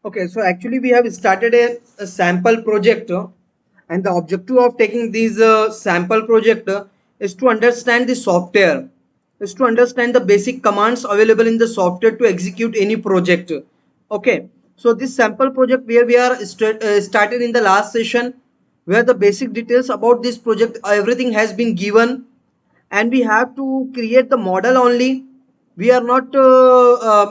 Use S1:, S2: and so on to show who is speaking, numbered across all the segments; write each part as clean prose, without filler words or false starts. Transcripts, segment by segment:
S1: Okay, so actually we have started a sample project, and the objective of taking this sample project is to understand the software, is to understand the basic commands available in the software to execute any project. Okay, so this sample project where we are started in the last session, where the basic details about this project, everything has been given, and we have to create the model only. We are not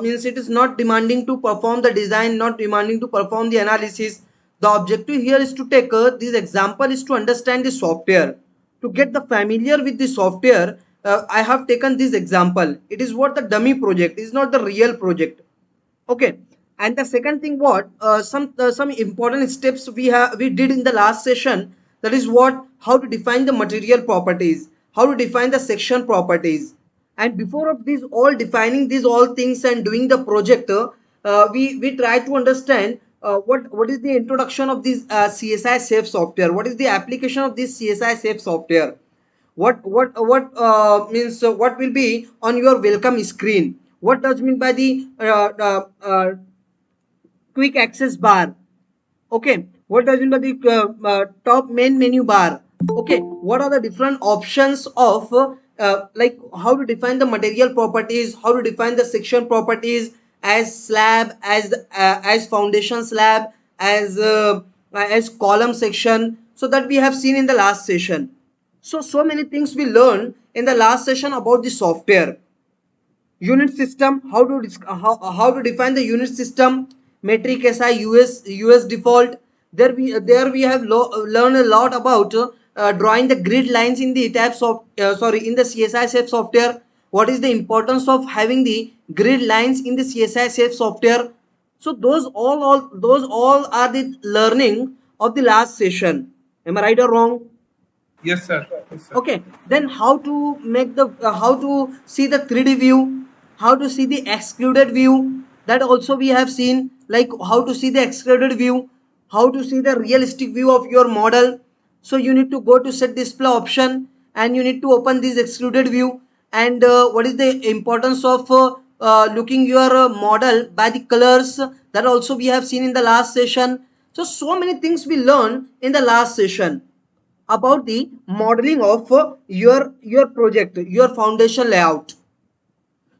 S1: means it is not demanding to perform the design, not demanding to perform the analysis. The objective here is to take this example is to understand the software, to get the familiar with the software. I have taken this example. It is what the dummy project is, not the real project. Okay, and the second thing, what some important steps we did in the last session, that is what, how to define the material properties, how to define the section properties. And before of these all defining these all things and doing the project, we try to understand what is the introduction of this CSI safe software, what is the application of this CSI safe software, what means what will be on your welcome screen, what does mean by the quick access bar. Okay, what does mean by the top main menu bar. Okay, what are the different options of like how to define the material properties, how to define the section properties, as slab, as foundation slab, as column section, so that we have seen in the last session. So many things we learned in the last session about the software. Unit system, how to define the unit system, metric SI, US default. There we have learned a lot about drawing the grid lines in the tabs of in the CSI safe software. What is the importance of having the grid lines in the CSI safe software? So those all are the learning of the last session. Am I right or wrong?
S2: Yes, sir. Yes, sir.
S1: Okay, then how to make the how to see the 3D view, how to see the excluded view, that also we have seen, like how to see the excluded view, how to see the realistic view of your model. So you need to go to set display option, and you need to open this excluded view. And what is the importance of looking your model by the colors, that also we have seen in the last session. So many things we learned in the last session about the modeling of your project, your foundation layout.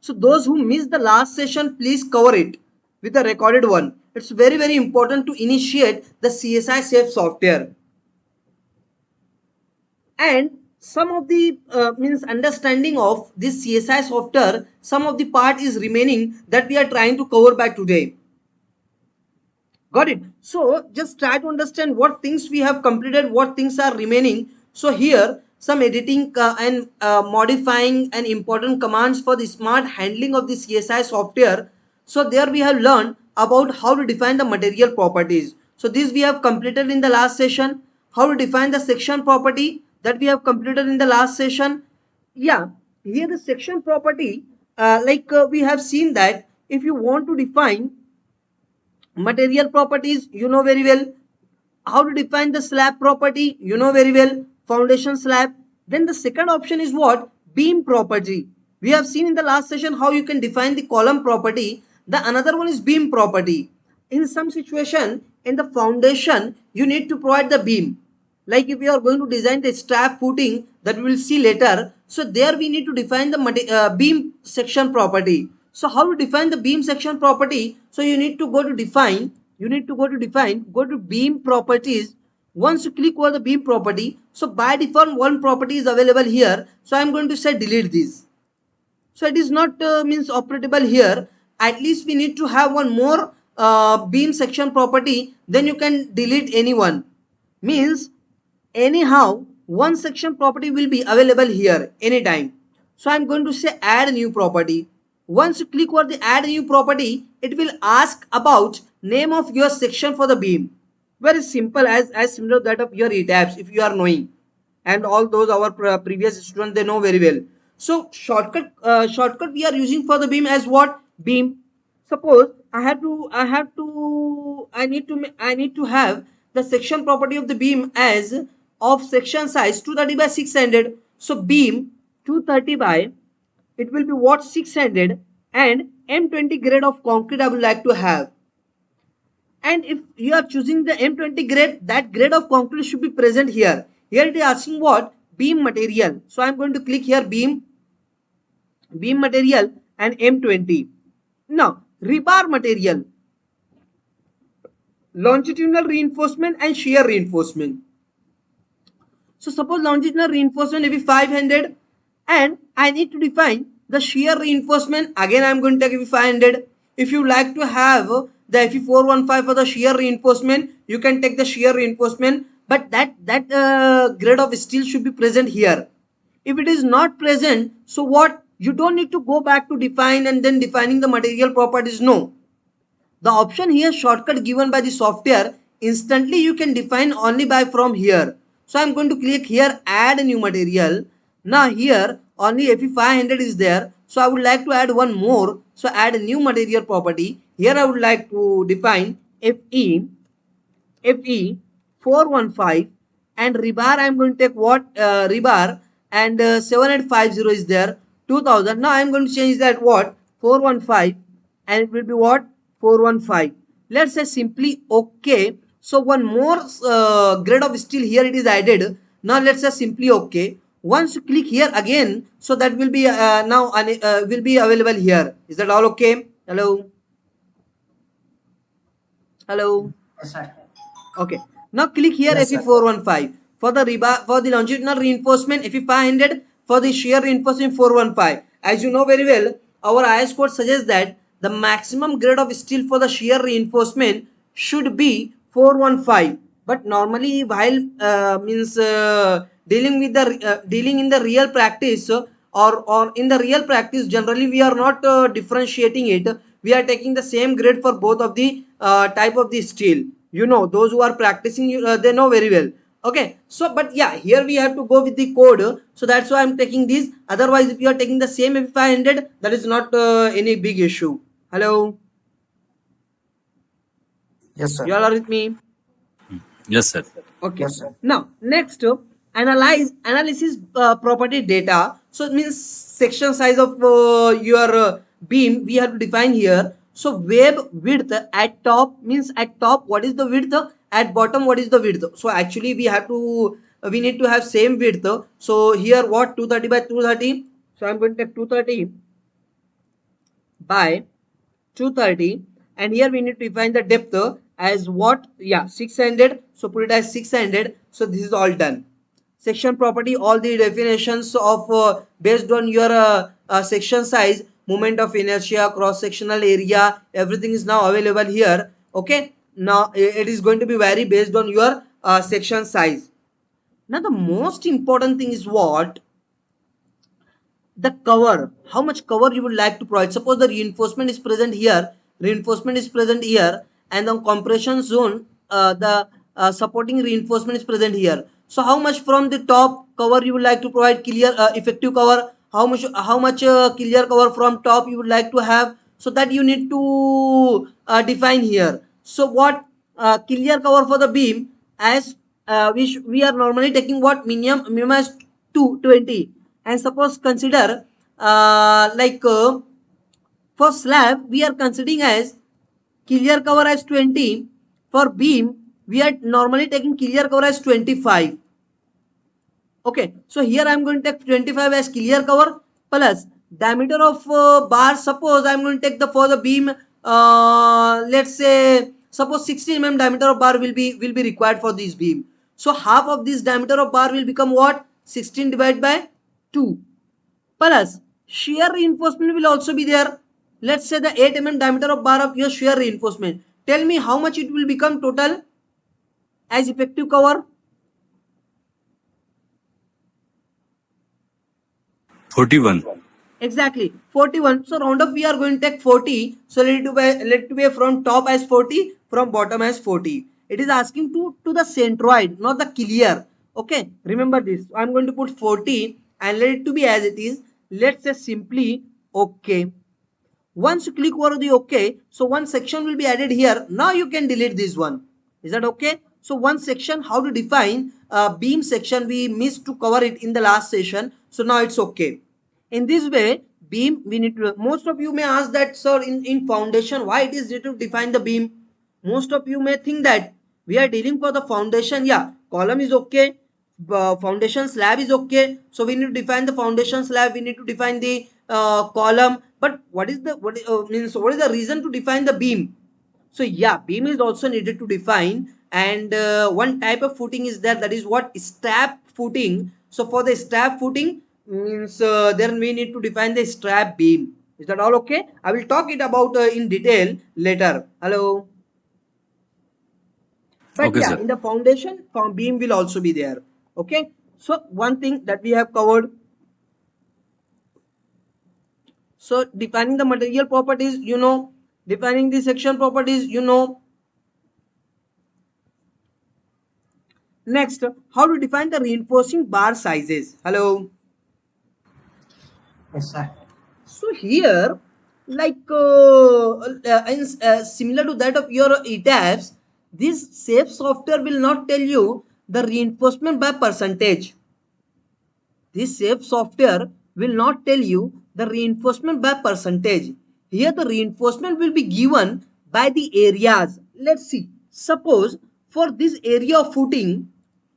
S1: So those who missed the last session, please cover it with a recorded one. It's very important to initiate the CSI safe software. And some of the means understanding of this CSI software, some of the part is remaining that we are trying to cover by today. Got it? So just try to understand what things we have completed, what things are remaining. So here some editing and modifying and important commands for the smart handling of the CSI software. So there we have learned about how to define the material properties. So this we have completed in the last session. How to define the section property, that we have completed in the last session. Yeah, here the section property, we have seen that if you want to define material properties, you know very well. How to define the slab property, you know very well. Foundation slab. Then the second option is what? Beam property. We have seen in the last session how you can define the column property. The another one is beam property. In some situation in the foundation, you need to provide the beam, like if you are going to design the strap footing, that we will see later. So there we need to define the beam section property. So how to define the beam section property? So you need to go to define, go to beam properties. Once you click over the beam property, so by default one property is available here, so I am going to say delete this. So it is not means operable here. At least we need to have one more beam section property, then you can delete anyone. Means anyhow one section property will be available here anytime. So I'm going to say add new property. Once you click over the add new property, it will ask about name of your section for the beam. Very simple, as similar to that of your ETABS, if you are knowing, and all those our previous students, they know very well. So shortcut we are using for the beam as what? Beam. Suppose I need to have the section property of the beam as of section size 230 by 600. So beam 230 by, it will be what? 600, and M20 grade of concrete I would like to have. And if you are choosing the M20 grade, that grade of concrete should be present here. Here it is asking what? Beam material. So I'm going to click here beam material and M20. Now rebar material, longitudinal reinforcement and shear reinforcement. So suppose longitudinal reinforcement will be 500 and I need to define the shear reinforcement. Again I am going to take 500. If you like to have the Fe415 for the shear reinforcement, you can take the shear reinforcement, but that grade of steel should be present here. If it is not present, so what? You don't need to go back to define and then defining the material properties. No, the option here shortcut given by the software, instantly you can define only by from here. So I'm going to click here add a new material. Now here only Fe500 is there, so I would like to add one more. So add a new material property. Here I would like to define Fe 415 and rebar I am going to take what? Rebar and 7850 is there, 2000. Now I am going to change that what? 415 and it will be what? 415. Let's say simply okay. So one more grade of steel here it is added. Now let's say simply okay. Once you click here again, so that will be now will be available here. Is that all okay? Hello? Hello?
S3: Yes, sir.
S1: Okay. Now click here
S3: Yes, sir.
S1: Fe415 for the rebar, for the longitudinal reinforcement Fe500, for the shear reinforcement 415. As you know very well, our IS code suggests that the maximum grade of steel for the shear reinforcement should be 415. But normally while dealing with the dealing in the real practice or in the real practice, generally we are not differentiating it. We are taking the same grade for both of the type of the steel. You know, those who are practicing, they know very well. Okay, so but yeah, here we have to go with the code, so that's why I'm taking this. Otherwise if you are taking the same F500, that is not any big issue. Hello,
S3: Yes, sir.
S1: you all are with me?
S4: Yes, sir.
S1: Okay.
S3: Yes, sir.
S1: Now next, analysis property data. So it means section size of your beam we have to define here. So web width at top means at top what is the width, at bottom what is the width. So actually we have to we need to have same width. So here what? 230 by 230. So I'm going to take 230 by 230, and here we need to define the depth as what? Yeah, 600. So put it as 600. So this is all done. Section property, all the definitions of based on your section size, moment of inertia, cross sectional area, everything is now available here. Okay, now it is going to be vary based on your section size. Now the most important thing is what? The cover, how much cover you would like to provide. Suppose the reinforcement is present here, and the compression zone, the supporting reinforcement is present here. So how much from the top cover you would like to provide, clear effective cover, how much clear cover from top you would like to have, so that you need to define here. So what? Clear cover for the beam, as we are normally taking what? Minimum as 220. And suppose consider for slab we are considering as clear cover as 20. For beam we are normally taking clear cover as 25. Okay, so here I am going to take 25 as clear cover plus diameter of bar. Suppose I am going to take the for the beam, let's say suppose 16 mm diameter of bar will be required for this beam. So half of this diameter of bar will become what? 16 divided by 2 plus shear reinforcement will also be there. Let's say the 8 mm diameter of bar of your shear reinforcement. Tell me how much it will become total as effective cover.
S4: 41.
S1: Exactly, 41. So round up we are going to take 40. So let it be from top as 40, from bottom as 40. It is asking to the centroid, not the clear. Okay, remember this. I'm going to put 40 and let it to be as it is. Let's say simply okay. Once you click over the OK, so one section will be added here. Now you can delete this one. Is that okay? So one section, how to define beam section, we missed to cover it in the last session. So now it's okay. In this way, beam we need to, most of you may ask that, sir, in foundation, why it is need to define the beam? most of you may think that we are dealing for the foundation. Yeah, column is okay, foundation slab is okay, so we need to define the foundation slab, we need to define the column, but what is the what is the reason to define the beam? So yeah, beam is also needed to define, and one type of footing is there, that is what, strap footing. So for the strap footing means then we need to define the strap beam. Is that all okay? I will talk it about in detail later. Hello. But
S4: Okay,
S1: yeah,
S4: sir.
S1: in the foundation, beam will also be there. Okay. So one thing that we have covered. So defining the material properties, you know, defining the section properties, you know. Next, how to define the reinforcing bar sizes. Hello.
S3: Yes, sir.
S1: So here, like similar to that of your ETABS, this SAFE software will not tell you the reinforcement by percentage. This SAFE software will not tell you the reinforcement by percentage. Here the reinforcement will be given by the areas. Let's see. Suppose for this area of footing,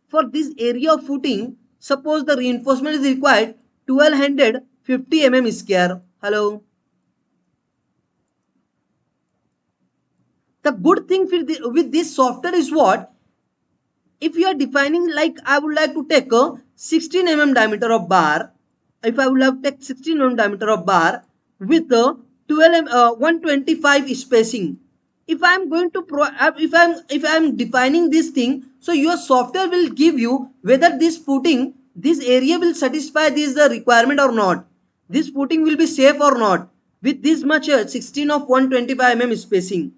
S1: suppose the reinforcement is required 1250 mm square. Hello. The good thing with this software is what? If you are defining, like I would like to take a 16 mm diameter of bar, if I would like to take 16 mm diameter of bar with a 125 spacing, if I am going to if I am defining this thing, so your software will give you whether this footing, this area will satisfy this the requirement or not, this footing will be safe or not with this much 16 of 125 mm spacing.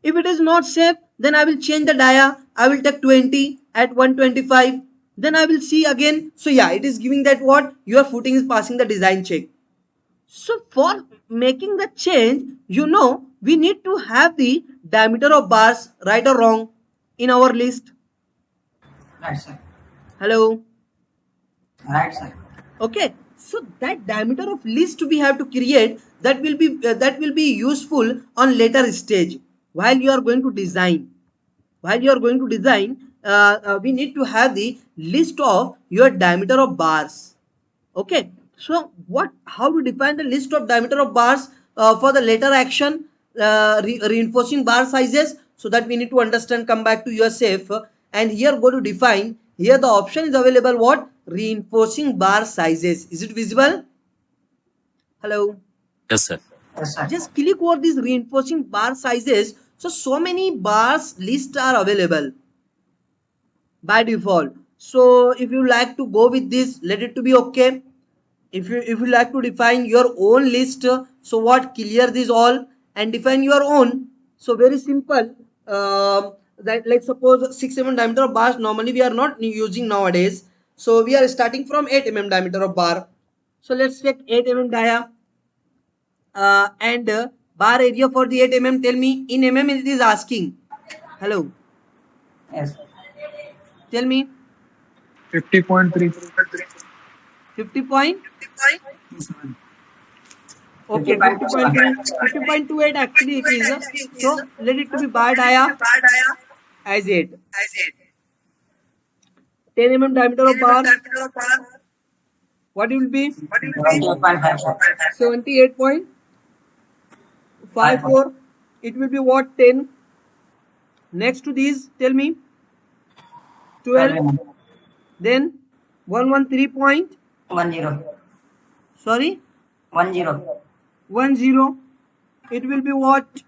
S1: If it is not safe, then I will change the dia. I will take 20 at 125. Then I will see again. So yeah, it is giving that what? Your footing is passing the design check. So for making the change, you know, we need to have the diameter of bars, right or wrong, in our list.
S3: Right, sir.
S1: Hello.
S3: Right, sir.
S1: Okay. So that diameter of list we have to create, that will be useful on later stage while you are going to design. We need to have the list of your diameter of bars. Okay, so how to define the list of diameter of bars for the later action, reinforcing bar sizes? So that we need to understand, come back to your safe, and here go to define. Here the option is available, what? Reinforcing bar sizes. Is it visible? Hello.
S4: Yes, sir.
S3: Yes, sir.
S1: Just click over these reinforcing bar sizes. So many bars list are available by default. So if you like to go with this, let it to be okay. If you like to define your own list, so what, clear this all and define your own. So very simple. That, like suppose 6 mm diameter of bars normally we are not using nowadays, so we are starting from 8 mm diameter of bar. So let's take 8 mm dia, and bar area for the 8 mm, tell me in mm it is asking. Hello.
S3: Yes.
S1: Tell me.
S2: 50.3.
S1: 50 point. Okay, 50.28 actually it is. So let it to be bar dia as 8. 10 mm diameter of bar. What it will be?
S3: 28.5, sir.
S1: 78.54. It will be what? 10. Next to these, tell me. 12. Then 113 point.
S3: 10.
S1: Sorry.
S3: 10.
S1: 10. It will be what?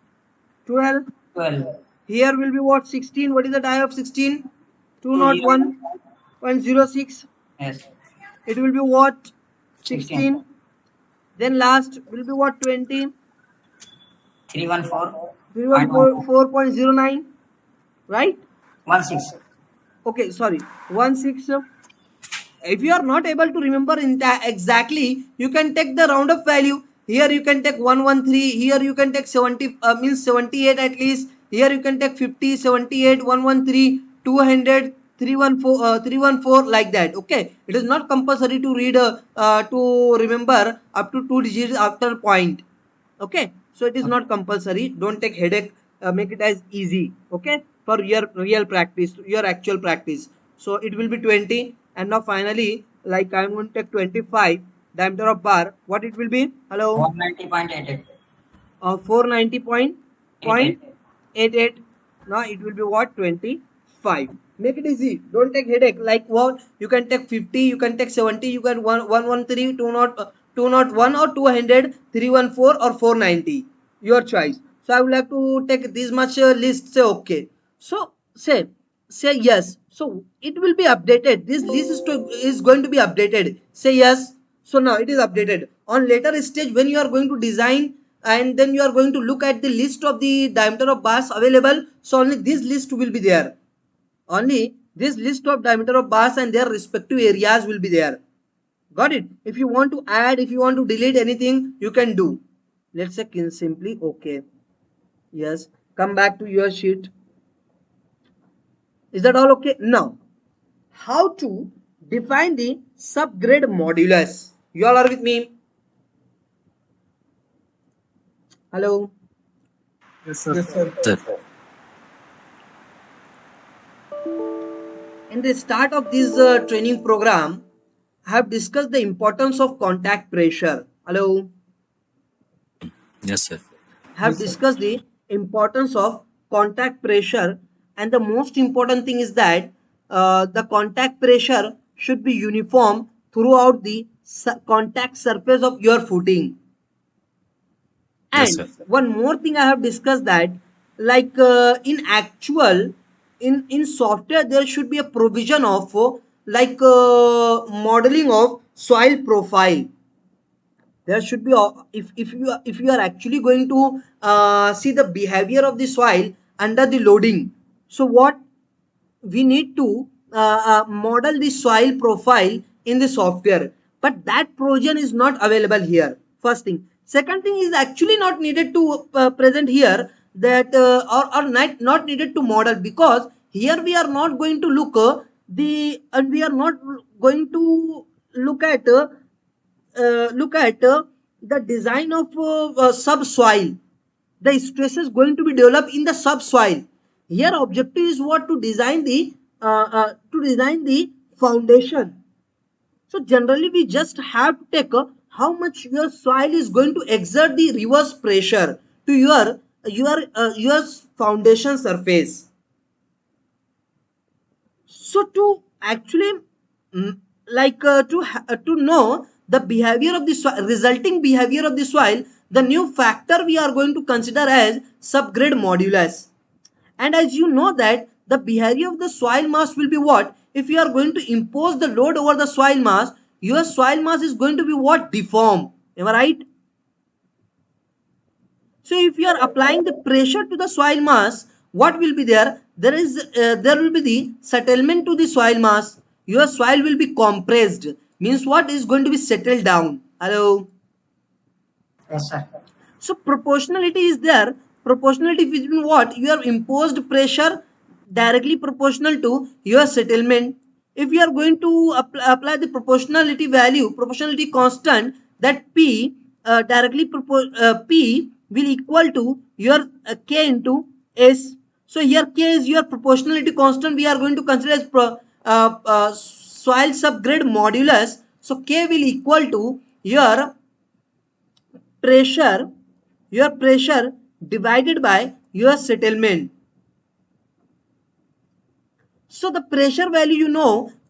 S1: 12.
S3: 12.
S1: Here will be what? 16. What is the die of 16? 201.06.
S3: Yes.
S1: It will be what?
S3: 16.
S1: 16. Then last will be what? 20.
S3: 314.
S1: 314.09. Right?
S3: 16.
S1: Okay, sorry. 16. If you are not able to remember exactly, you can take the roundup value. Here you can take 113. Here you can take 70, means 78 at least. Here you can take 50, 78, 113, 200, 314, like that. Okay, it is not compulsory to read to remember up to 2 digits after point. Okay, so it is not compulsory. Don't take headache make it as easy, okay, for your real practice, your actual practice. So it will be 20, and now finally, like I'm going to take 25 diameter of bar. What it will be? Hello,
S3: 190.88.
S1: 490.88. Now it will be what? 25. Make it easy. Don't take headache. Like what? You can take 50, you can take 70, you can 113, 201 or 200, 314 or 490. Your choice. So I would like to take this much list. Say okay. So say yes. So it will be updated. This list is going to be updated. Say yes. So now it is updated. On later stage, when you are going to design and then you are going to look at the list of the diameter of bars available, so only this list will be there. Only this list of diameter of bars and their respective areas will be there. Got it? If you want to add, if you want to delete anything, you can do. Let's say simply okay. Yes. Come back to your sheet. Is that all okay? Now, how to define the subgrade modulus? You all are with me? Hello.
S2: Yes, sir.
S4: Sir.
S1: In the start of this training program, I have discussed the importance of contact pressure. Hello.
S4: Yes, sir.
S1: Have discussed the importance of contact pressure, and the most important thing is that the contact pressure should be uniform throughout the contact surface of your footing.
S4: Yes,
S1: And
S4: sir.
S1: one more thing I have discussed that, like in actual, in software there should be a provision of modeling of soil profile. There should be if you are actually going to see the behavior of the soil under the loading, so what we need to model the soil profile in the software, but that provision is not available here. First thing. Second thing is actually not needed to present here, that or not needed to model, because here we are not going to look we are not going to look at the design of subsoil. The stress is going to be developed in the subsoil. Here objective is what? To design the foundation. So generally we just have to take how much your soil is going to exert the reverse pressure to your foundation surface. So to actually to know the behavior of the soil, resulting behavior of the soil, the new factor we are going to consider as subgrade modulus. And as you know that the behavior of the soil mass will be what? If you are going to impose the load over the soil mass, your soil mass is going to be what? Deform. Am I right? So if you are applying the pressure to the soil mass, what will be there? There will be the settlement to the soil mass. Your soil will be compressed. Means what is going to be settled down. Hello.
S3: Yes, sir.
S1: So proportionality is there. Proportionality between what? Your imposed pressure directly proportional to your settlement. If you are going to apply the proportionality value, proportionality constant, that P P will equal to your K into S. So here K is your proportionality constant. We are going to consider as soil subgrade modulus. So K will equal to pressure your pressure divided by your settlement. So the pressure value,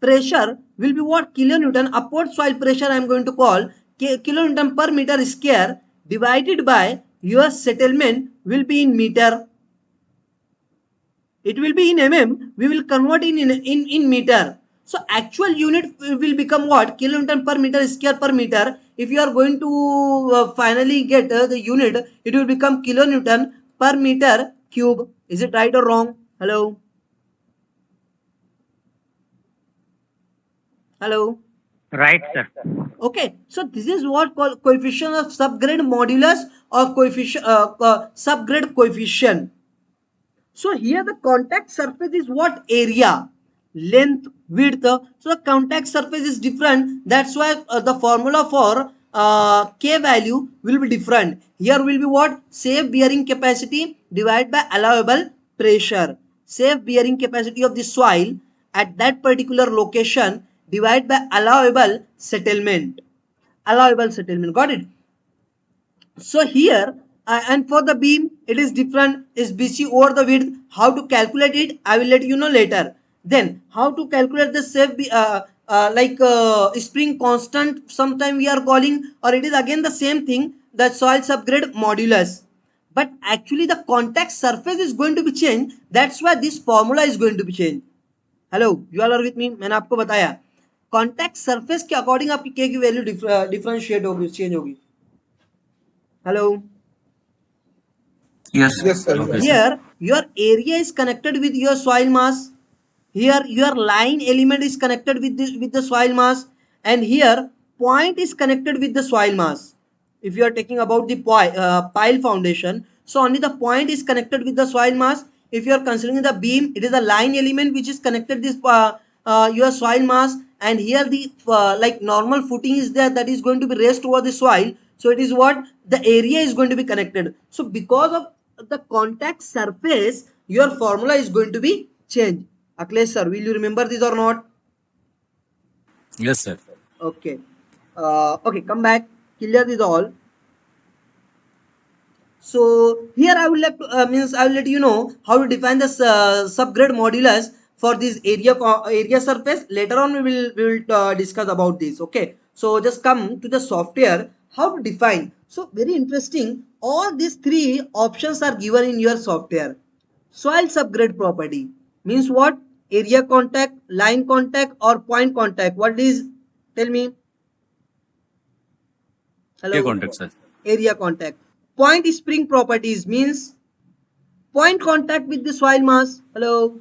S1: pressure will be what? Kilonewton. Upward soil pressure I am going to call kilonewton per meter square, divided by your settlement will be in meter. It will be in mm. We will convert in meter. So actual unit will become what? Kilonewton per meter square per meter. If you are going to finally get the unit, it will become kilonewton per meter cube. Is it right or wrong? Hello. Hello.
S5: Right, sir.
S1: Okay, so this is what called coefficient of subgrade modulus or coefficient subgrade coefficient. So here the contact surface is what? Area, length, width. So the contact surface is different. That's why the formula for K value will be different. Here will be what? Safe bearing capacity divided by allowable pressure. Safe bearing capacity of the soil at that particular location divided by allowable settlement. Allowable settlement. Got it? So here and for the beam it is different, is BC over the width. How to calculate it I will let you know later. Then how to calculate the safe spring constant sometime we are calling, or it is again the same thing, the soil subgrade modulus, but actually the contact surface is going to be changed. That's why this formula is going to be changed. Hello you all are with me, मैंने आपको बताया contact surface के according आपकी के की value differentiate होगी, change होगी. Hello.
S3: Yes.
S2: Yes, sir.
S4: Okay, sir.
S1: Here your area is connected with your soil mass. Here your line element is connected with the soil mass, and here point is connected with the soil mass. If you are taking about the pile foundation, so only the point is connected with the soil mass. If you are considering the beam, it is a line element which is connected this your soil mass, and here the like normal footing is there, that is going to be raised over the soil. So it is what the area is going to be connected. So because of the contact surface, your formula is going to be changed. Akhilesh sir, will you remember this or not?
S4: Yes, sir.
S1: Okay. Okay, come back. Clear this all. So here I will let I will let you know how to define the subgrade modulus for this area surface. Later on we will discuss about this. Okay. So just come to the software, how to define. So very interesting. All these three options are given in your software. Soil subgrade property means what? Area contact, line contact, or point contact. What is? Tell me. Hello.
S4: Area contact, sir.
S1: Area contact. Point spring properties means point contact with the soil mass. Hello.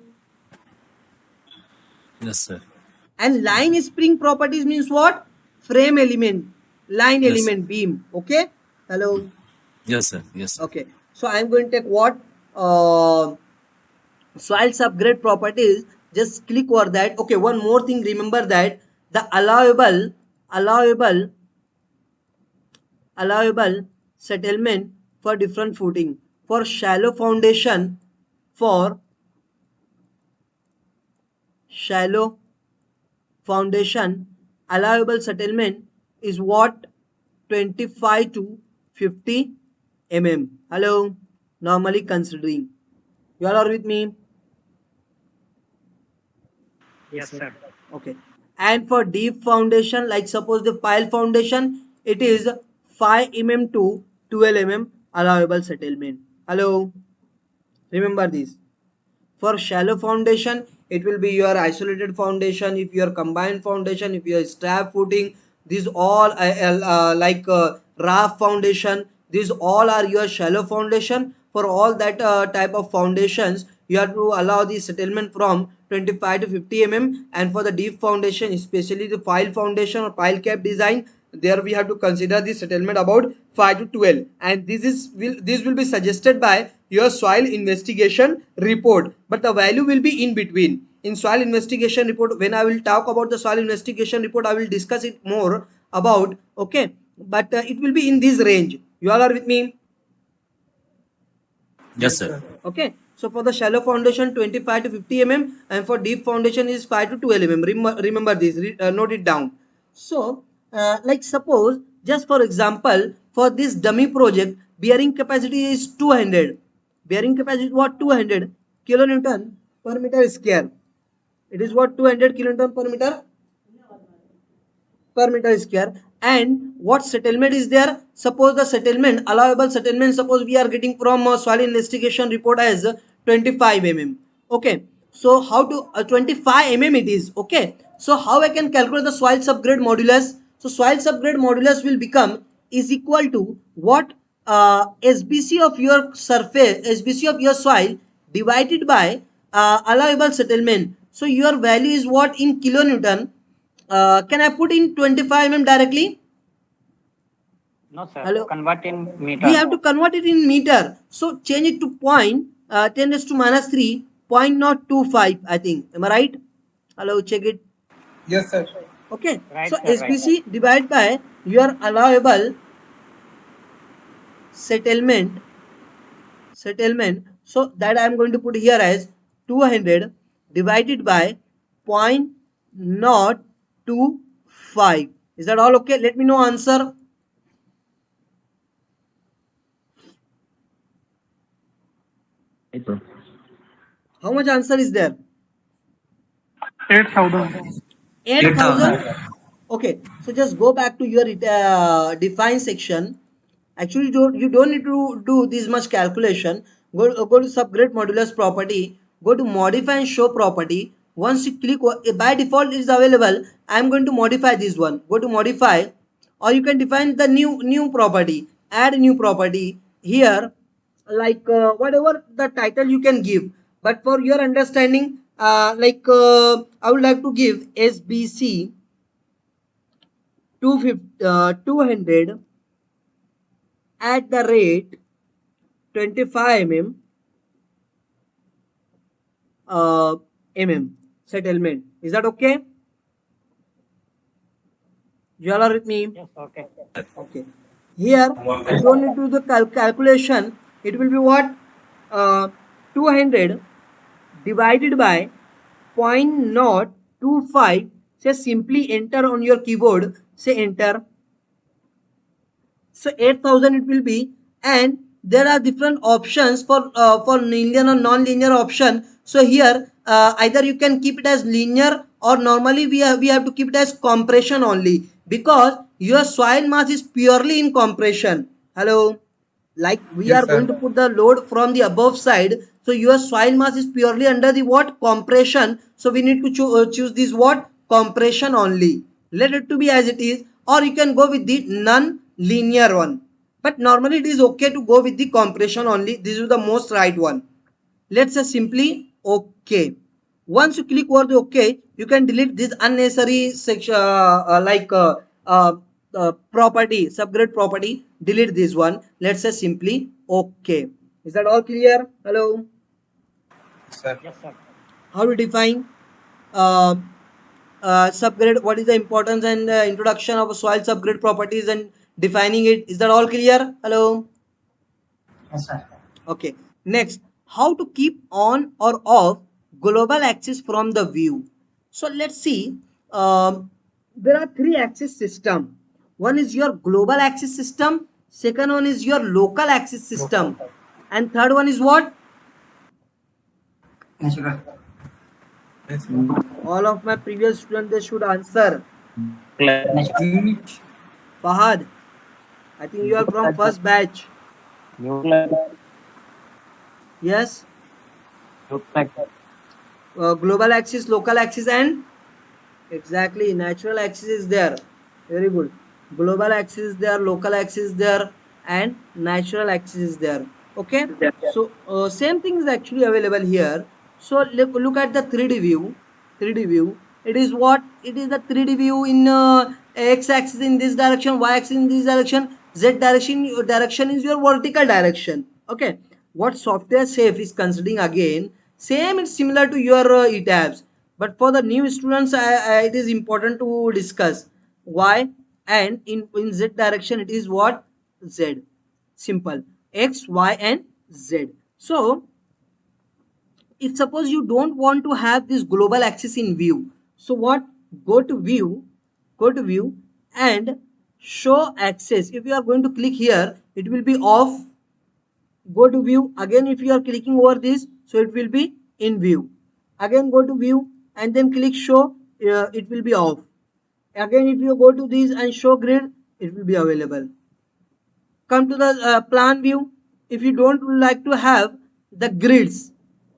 S4: Yes, sir.
S1: And line spring properties means what? Frame element, line
S4: Yes.
S1: element, beam. Okay. Hello.
S4: Yes, sir. Yes, sir.
S1: Okay. So I'm going to take what? Soil subgrade properties. Just click over that. Okay. One more thing. Remember that the allowable settlement for different footing. For shallow foundation, for shallow foundation, allowable settlement is what? 25 to 50 mm. Hello. Normally considering. You all are with me?
S3: Yes, sir.
S1: Okay. And for deep foundation, like suppose the pile foundation, it is 5 mm to 12 mm allowable settlement. Hello. Remember this. For shallow foundation, it will be your isolated foundation. If your combined foundation, if your strap footing, these all raft foundation, these all are your shallow foundation. For all that type of foundations, you have to allow the settlement from 25 to 50 mm. And for the deep foundation, especially the pile foundation or pile cap design, there we have to consider the settlement about 5 to 12, and this will be suggested by your soil investigation report, but the value will be in between. In soil investigation report, when I will talk about the soil investigation report, I will discuss it more about. Okay, but it will be in this range. You all are with me?
S4: Yes, sir.
S1: Okay, so for the shallow foundation 25 to 50 mm, and for deep foundation is 5 to 12 mm. Remember this, note it down. So like suppose, just for example, for this dummy project, bearing capacity is 200. Bearing capacity is what? 200 kilonewton per meter square. It is what? 200 kilonewton per meter square. And what settlement is there? Suppose the settlement, allowable settlement, suppose we are getting from soil investigation report as 25 mm. Okay, so how to 25 mm it is. Okay, so how I can calculate the soil subgrade modulus? So soil subgrade modulus will become is equal to what? SBC of your surface, SBC of your soil divided by allowable settlement. So your value is what in kilonewton? Can I put in 25 mm directly?
S3: No, sir.
S1: Hello?
S3: Convert in meter.
S1: We have to convert it in meter. So change it to point 10 raised to minus 3, 0.025, I think. Am I right? Hello, check it.
S2: Yes, sir.
S1: Okay.
S3: Right,
S1: So
S3: sir, right.
S1: SPC divided by your allowable settlement. So that I am going to put here as 200 divided by 0.025. Is that all okay? Let me know answer. How much answer is there?
S2: 8,000.
S1: 8,000. Okay, so just go back to your define section. Actually, you don't need to do this much calculation. Go to subgrade modulus property. Go to modify and show property. Once you click, by default it is available. I am going to modify this one. Go to modify, or you can define the new property. Add new property here, like whatever the title you can give. But for your understanding, I would like to give SBC 200 at the rate 25 mm settlement. Is that okay? You all are with me?
S3: Yes, okay.
S1: Okay. Here you don't need to do the calculation. It will be what? 200 divided by 0.025. Say simply enter on your keyboard. Say enter. So 8,000 it will be, and there are different options for linear or non-linear option. So here either you can keep it as linear, or normally we have to keep it as compression only, because your soil mass is purely in compression. Hello, like we
S2: Yes,
S1: are going
S2: sir.
S1: to put the load from the above side, so your soil mass is purely under the what? Compression. So we need to choose this what? Compression only. Let it to be as it is, or you can go with the non-linear one, but normally it is okay to go with the compression only. This is the most right one. Let's say simply okay. Once you click over the okay, you can delete this unnecessary section, property, subgrade property. Delete this one. Let's say simply okay. Is that all clear? Hello.
S2: Sir.
S3: Yes, sir.
S1: How to define uh, subgrade? What is the importance and introduction of soil subgrade properties and defining it? Is that all clear? Hello.
S5: Yes, sir.
S1: Okay. Next, how to keep on or off global axis from the view. So let's see. There are three axis system. One is your global axis system. Second one is your local axis system. And third one is what?
S5: Natural.
S2: Yes, sir.
S1: All of my previous students, they should answer.
S5: Natural.
S1: Fahad, I think you are from first batch. Yes. Global axis, local axis, and exactly natural axis is there. Very good. Global axis is there, local axis is there, and natural axis is there. Okay. So same thing is actually available here. So look at the 3D view. 3D view. It is what? It is the 3D view in x axis in this direction, y axis in this direction, z direction. Your direction is your vertical direction. Okay. What software safe is considering again? Same, it's similar to your e-tabs, but for the new students it is important to discuss why. And in z direction it is what? Z. Simple. X, y, and z. So if suppose you don't want to have this global axis in view, so what? Go to view, and show axis. If you are going to click here, it will be off. Go to view again. If you are clicking over this, so it will be in view. Again go to view and then click show. It will be off. Again if you go to this and show grid, it will be available. Come to the plan view. If you don't like to have the grids,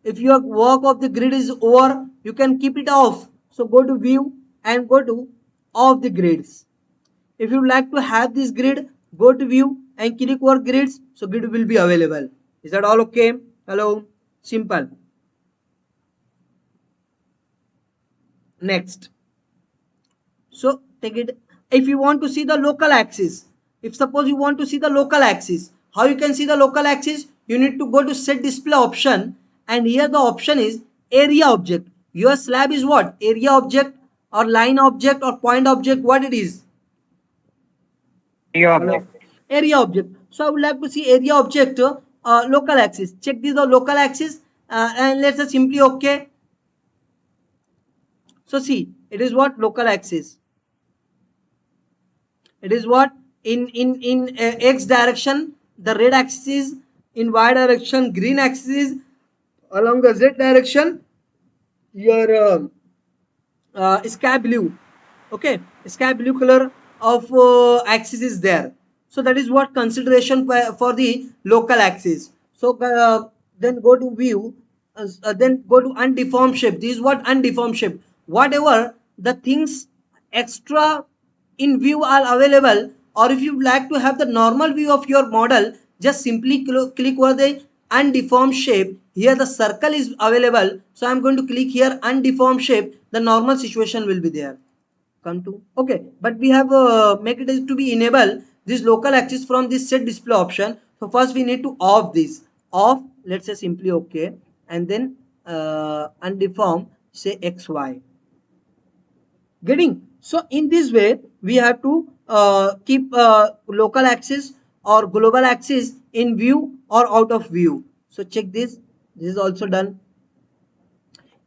S1: if your work of the grid is over, you can keep it off. So go to view and go to off the grids. If you like to have this grid, go to view and click over grids, so grid will be available. Is that all okay? Hello. Simple. Next. So take it. If you want to see the local axis, if suppose you want to see the local axis, how you can see the local axis? You need to go to set display option, and here the option is area object. Your slab is what? Area object. or line object or point object, what it is?
S3: Area object.
S1: Area object. So I would like to see area object, local axis. Check this the local axis, and let's say simply okay. So see, it is what local axis. It is what in x direction the red axis is, in y direction green axis is, along the z direction your sky blue. Okay, sky blue color of axis is there. So that is what consideration for the local axis. So then go to view, then go to undeformed shape. This is what undeformed shape. Whatever the things extra in view are available, or if you like to have the normal view of your model, just simply click over the undeformed shape. Here the circle is available, so I am going to click here undeformed shape. The normal situation will be there. Come to okay, but we have make it to be enable this local axis from this set display option. So first we need to off this, off, let's say simply okay, and then undeform, say xy. Getting? So in this way we have to keep local axis or global axis in view or out of view. So check this, this is also done.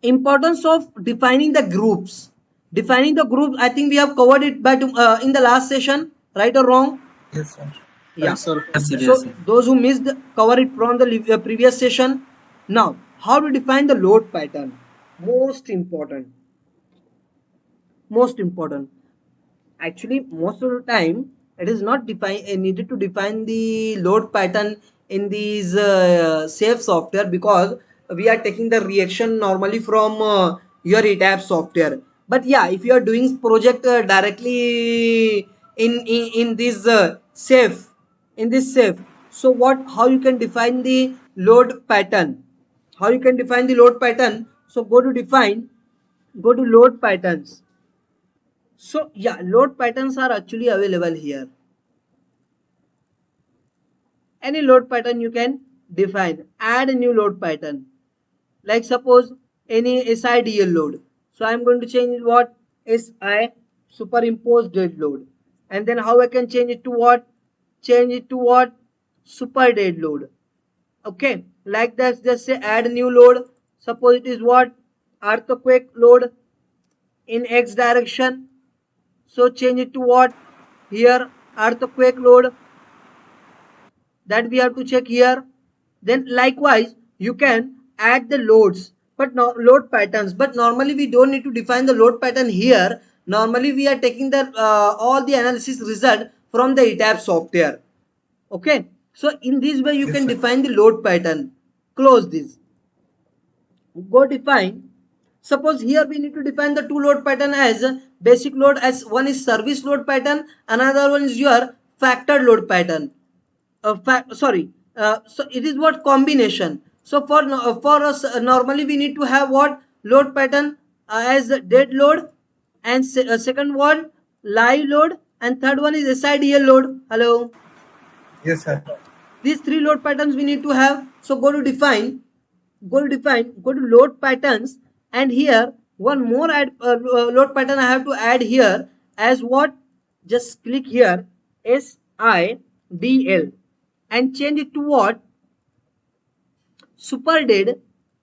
S1: Importance of defining the groups. Defining the groups, I think we have covered it by in the last session, right or wrong?
S2: Yes, sir.
S1: Yeah.
S4: Yes, sir. Yes,
S1: So
S4: sir.
S1: those who missed, cover it from the previous session. Now, how to define the load pattern? Most important. Most important. Actually, most of the time it is not needed to define the load pattern in these safe software, because we are taking the reaction normally from your ETAP software. But yeah, if you are doing project directly in this safe, in this safe, so what, how you can define the load pattern? How you can define the load pattern? So go to define, go to load patterns. So yeah, load patterns are actually available here. Any load pattern you can define. Add a new load pattern. Like suppose any SIDL load. So I'm going to change what? SI superimpose dead load. And then how I can change it to what? Change it to what? Super dead load. Okay. Like that, just say add a new load. Suppose it is what? Earthquake load in X direction. So change it to what? Here earthquake load, that we have to check here. Then likewise you can add the loads, but no load patterns, but normally we don't need to define the load pattern here. Normally we are taking the all the analysis result from the ETAP software. Okay, so in this way you
S2: Yes,
S1: can
S2: sir.
S1: define the load pattern. Close this, go define. Suppose here we need to define the two load pattern as basic load, as one is service load pattern, another one is your factored load pattern. So it is what combination. So for us normally we need to have what load pattern as dead load, and second one live load, and third one is SIDL load. Hello,
S2: Yes, sir.
S1: these three load patterns we need to have. So go to define, go to load patterns, and here one more load pattern I have to add here as what? Just click here SIDL and change it to what? Super dead,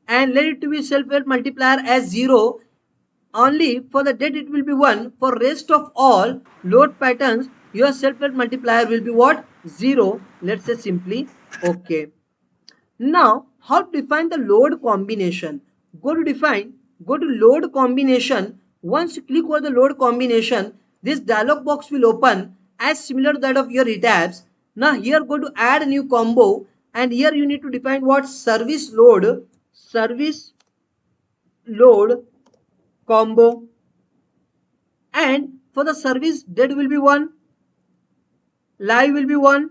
S1: and let it to be self-weight multiplier as 0. Only for the dead it will be 1. For rest of all load patterns your self-weight multiplier will be what? 0. Let's say simply okay. Now, how to define the load combination? Go to define, go to load combination. Once you click over the load combination, this dialog box will open as similar to that of your ETABS. Now here go to add a new combo, and here you need to define what? Service load combo, and for the service dead will be 1, live will be 1,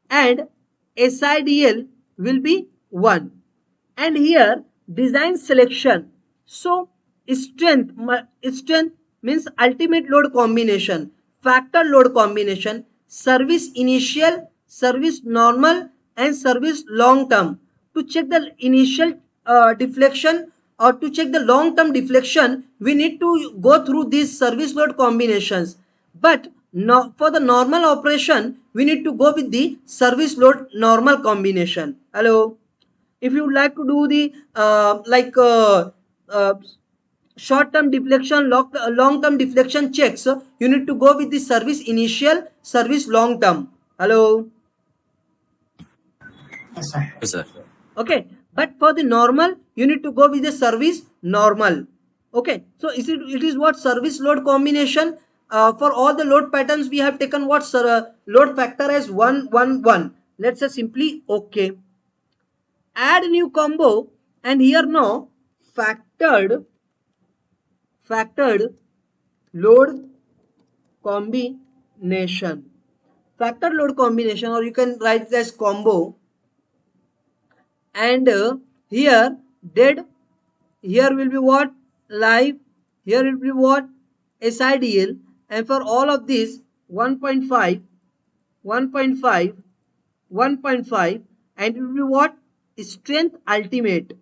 S1: and SIDL will be 1. And here design selection. So strength means ultimate load combination, factor load combination, service initial, service normal, and service long term. To check the initial deflection or to check the long term deflection, we need to go through these service load combinations. But no, for the normal operation, we need to go with the service load normal combination. Hello. If you would like to do the short term deflection, long term deflection checks, you need to go with the service initial, service long term. Hello.
S5: Yes, sir.
S4: Yes, sir.
S1: Okay, but for the normal, you need to go with the service normal. Okay, so it is what service load combination. For all the load patterns, we have taken what load factor as 1 1 1. Let's say simply okay. Add new combo, and here now factored load combination. Factored load combination, or you can write it as combo. And here dead, here will be what live, here will be what SIDL, and for all of this 1.5 1.5 1.5, and it will be what strength ultimate.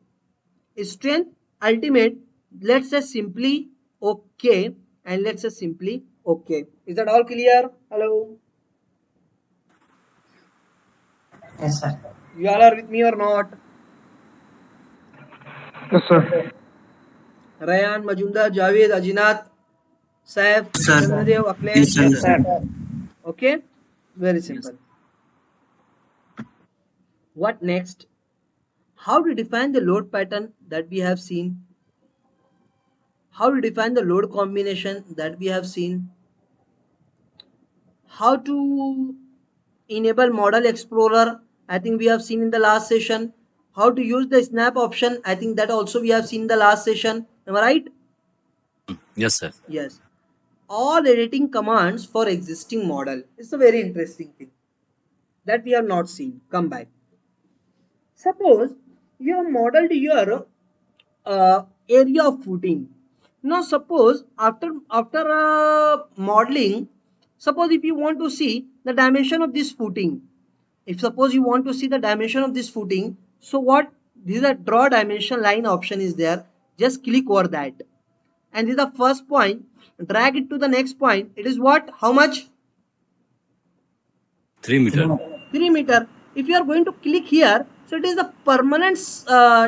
S1: Let's say simply okay, and let's say simply okay. Is that all clear? Hello,
S5: Yes, sir.
S1: you all are with me or not?
S2: Yes, sir.
S1: Rayan, Majumdar, Javed, Ajinath, Saif,
S5: Sir.
S1: Chandradev, Akhilesh.
S5: Yes, sir.
S3: Yes, sir.
S1: Okay, very simple. What next? How to define the load pattern that we have seen? How to define the load combination that we have seen? How to enable model explorer? I think we have seen in the last session. How to use the snap option? I think that also we have seen in the last session. Am I right?
S4: Yes, sir.
S1: Yes. All editing commands for existing model. It's a very interesting thing that we have not seen. Come back. Suppose you have modeled your area of footing. Now suppose after modeling, suppose if you want to see the dimension of this footing, if suppose you want to see the dimension of this footing, so what, this is a draw dimension line option is there. Just click over that, and this is the first point. Drag it to the next point. It is what? How much?
S4: 3 meter.
S1: 3 meter. If you are going to click here, so it is the permanent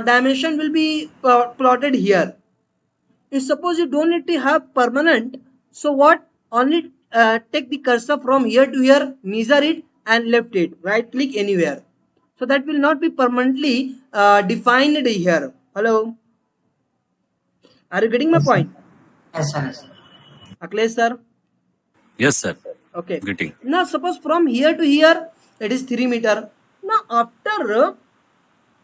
S1: dimension will be plotted here. If suppose you don't need to have permanent, so what? Only take the cursor from here to here, measure it and left it. Right click anywhere. So that will not be permanently defined here. Hello. Are you getting my point?
S5: Yes, sir. Yes, sir.
S1: Akhilesh sir.
S4: Yes, sir.
S1: Okay.
S4: Getting.
S1: Now suppose from here to here, it is 3 meter. Now after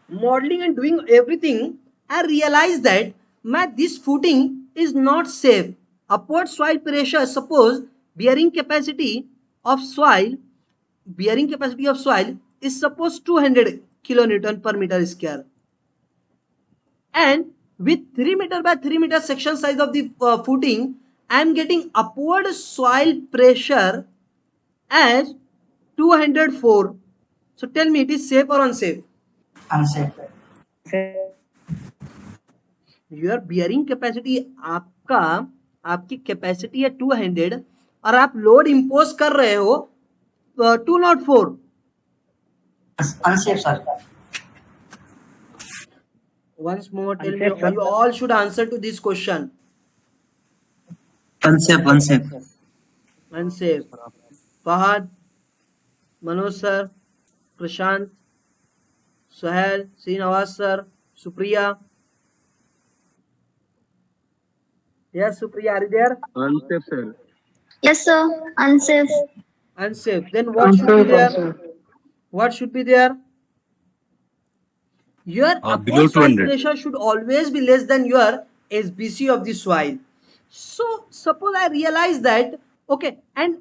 S1: modeling and doing everything, I realized that this footing is not safe. Upward soil pressure, suppose bearing capacity of soil is suppose 200 kilonewton per meter square, and with 3 meter by 3 meter section size of the footing, I am getting upward soil pressure as 204. So tell me, it is safe or unsafe?
S5: Unsafe.
S1: Your bearing capacity आपकी capacity है 200 और आप load impose कर रहे हो 204.
S5: Unsafe, sir.
S1: Once more, tell me,
S3: Unsafe, sir.
S1: you all should answer to this question.
S5: Unsafe. Unsafe.
S1: Unsafe. Fahad, Manoj sir, Prashant, Suhail, Srinivas sir, Supriya. Yes, Supriya, are you there?
S2: Unsafe, sir.
S6: Yes, sir. Unsafe.
S1: Unsafe. Then what should be there? What should be there? Your
S4: Below
S1: upward soil
S4: 200.
S1: pressure should always be less than your SBC of the soil. So suppose I realize that, okay, and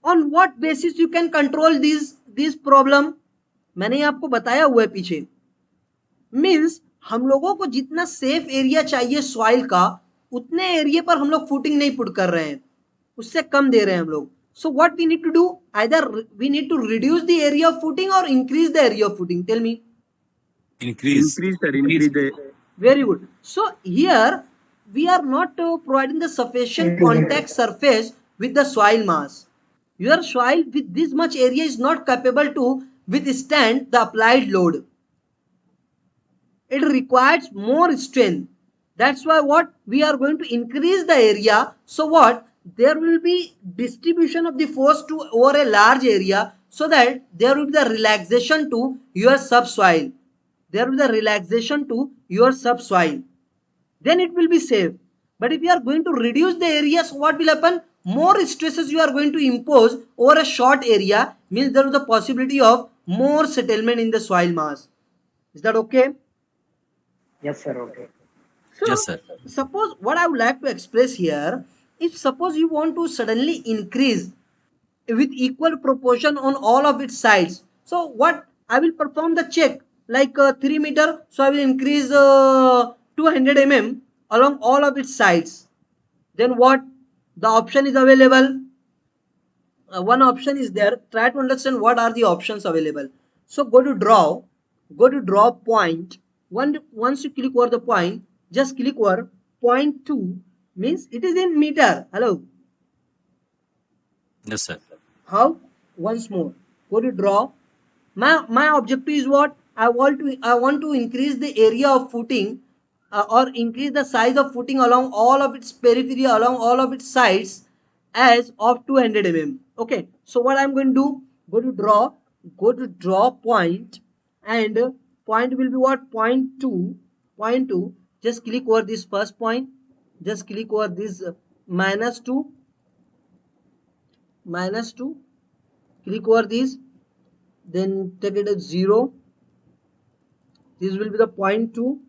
S1: on what basis you can control this problem? मैंने आपको बताया हुआ है पीछे. Means हम लोगों को जितना सेफ एरिया चाहिए सॉइल का, उतने एरिया पर हम लोग फुटिंग नहीं पुट कर रहे हैं, उससे कम दे रहे हैं हम लोग. So what we need to do? Either we need to reduce the area of footing or increase the area of footing. Tell me.
S4: Increase.
S2: Increase, sir. Increase the
S1: Very good. So here we are not providing the sufficient contact surface with the soil mass. Your soil with this much area is not capable to withstand the applied load. It requires more strength. That's why what we are going to increase the area. So what there will be distribution of the force to over a large area, so that there will be the relaxation to your subsoil. There will be the relaxation to your subsoil. Then it will be safe. But if you are going to reduce the area, so what will happen? More stresses you are going to impose over a short area, means there is the possibility of more settlement in the soil mass. Is that okay?
S3: Yes, sir. Okay.
S1: So
S4: Yes, sir.
S1: suppose what I would like to express here, if suppose you want to suddenly increase with equal proportion on all of its sides, so what I will perform the check like 3 meter, so I will increase 200 mm along all of its sides. Then what the option is available? One option is there. Try to understand what are the options available. So go to draw point. Once you click over the point, just click over point 2, means it is in meter. Hello.
S4: Yes, sir.
S1: How? Once more, go to draw. My objective is what? I want to increase the area of footing, or increase the size of footing along all of its periphery, along all of its sides, as of 200 mm. Okay, so what I'm going to do, go to draw point, and point will be what? Point 2. Just click over this first point, just click over this minus 2, click over this, then take it as 0. This will be the point 2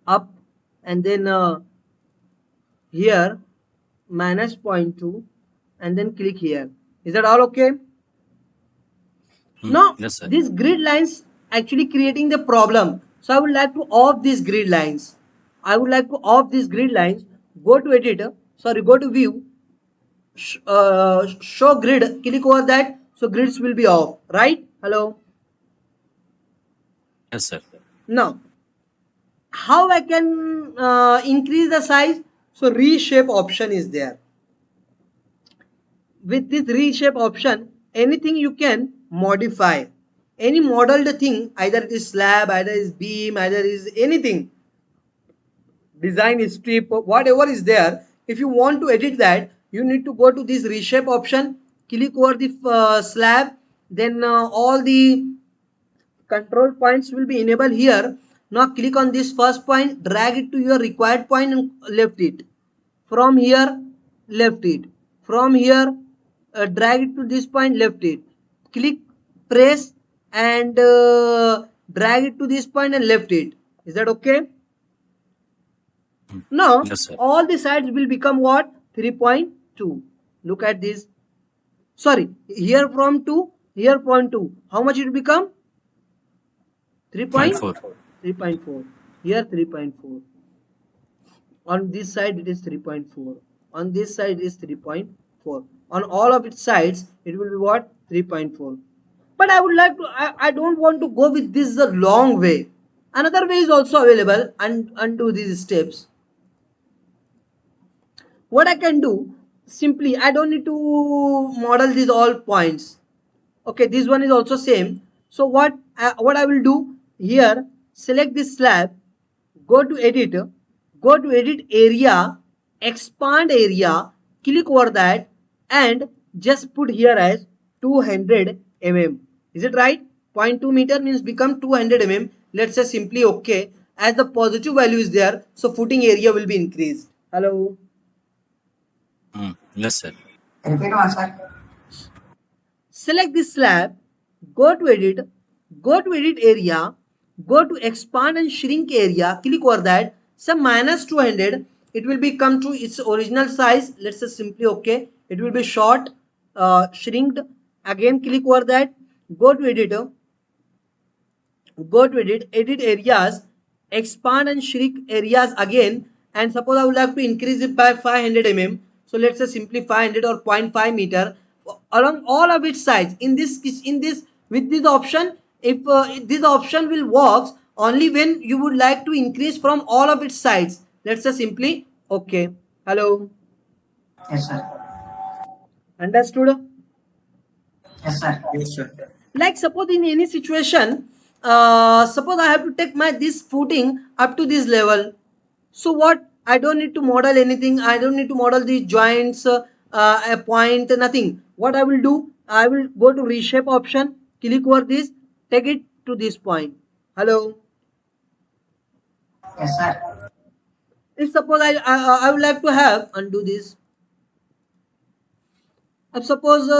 S1: up, and then here minus point 2, and then click here. Is that all okay? Now
S4: Yes, sir.
S1: these grid lines actually creating the problem, so I would like to off these grid lines. Go to editor, go to view, show grid, click over that, so grids will be off, right? Hello.
S4: Yes, sir.
S1: Now how I can increase the size? So reshape option is there. With this reshape option, anything you can modify, any modeled thing, either it is slab, either it is beam, either it is anything, design strip, whatever is there. If you want to edit that, you need to go to this reshape option, click over the slab, then all the control points will be enabled here. Now click on this first point, drag it to your required point and left it. From here, left it. From here, drag it to this point, left it. Click, press, and drag it to this point and left it. Is that okay? Now
S4: Yes, sir.
S1: all the sides will become what? 3.2. Look at this. Sorry, here from 2, here from 2. How much it will become?
S4: 0.4.
S1: 3.4. Here 3.4. On this side it is 3.4. On this side is 3.4. On all of its sides it will be what? 3.4. But I would like to, I don't want to go with this the long way. Another way is also available, and undo these steps. What I can do, simply I don't need to model these all points. Okay, this one is also same. So what I will do here, select this slab, go to edit area, expand area, click over that, and just put here as 200 mm. Is it right? 0.2 meter means become 200 mm. Let's say simply okay, as the positive value is there, so footing area will be increased. Hello.
S4: Yes, sir.
S5: Repeat once, sir.
S1: Select this slab, go to edit area, go to expand and shrink area, click over that, so minus 200, it will become to its original size. Let's say simply okay, it will be short, shrinked. Again click over that, go to editor, edit areas, expand and shrink areas again, and suppose I would like to increase it by 500 mm. So let's say simply 500 or 0.5 meter along all of its sides. In this with this option, if this option will work only when you would like to increase from all of its sides. Let's say simply okay. Hello.
S5: Yes, sir.
S1: Understood?
S5: Yes, sir.
S2: Yes, sir.
S1: Like suppose in any situation, suppose I have to take my this footing up to this level. So what? I don't need to model anything. I don't need to model the joints, a point, nothing. What I will do? I will go to reshape option, click over this, take it to this point. Hello.
S5: Yes, sir.
S1: If suppose I would like to have undo this. If suppose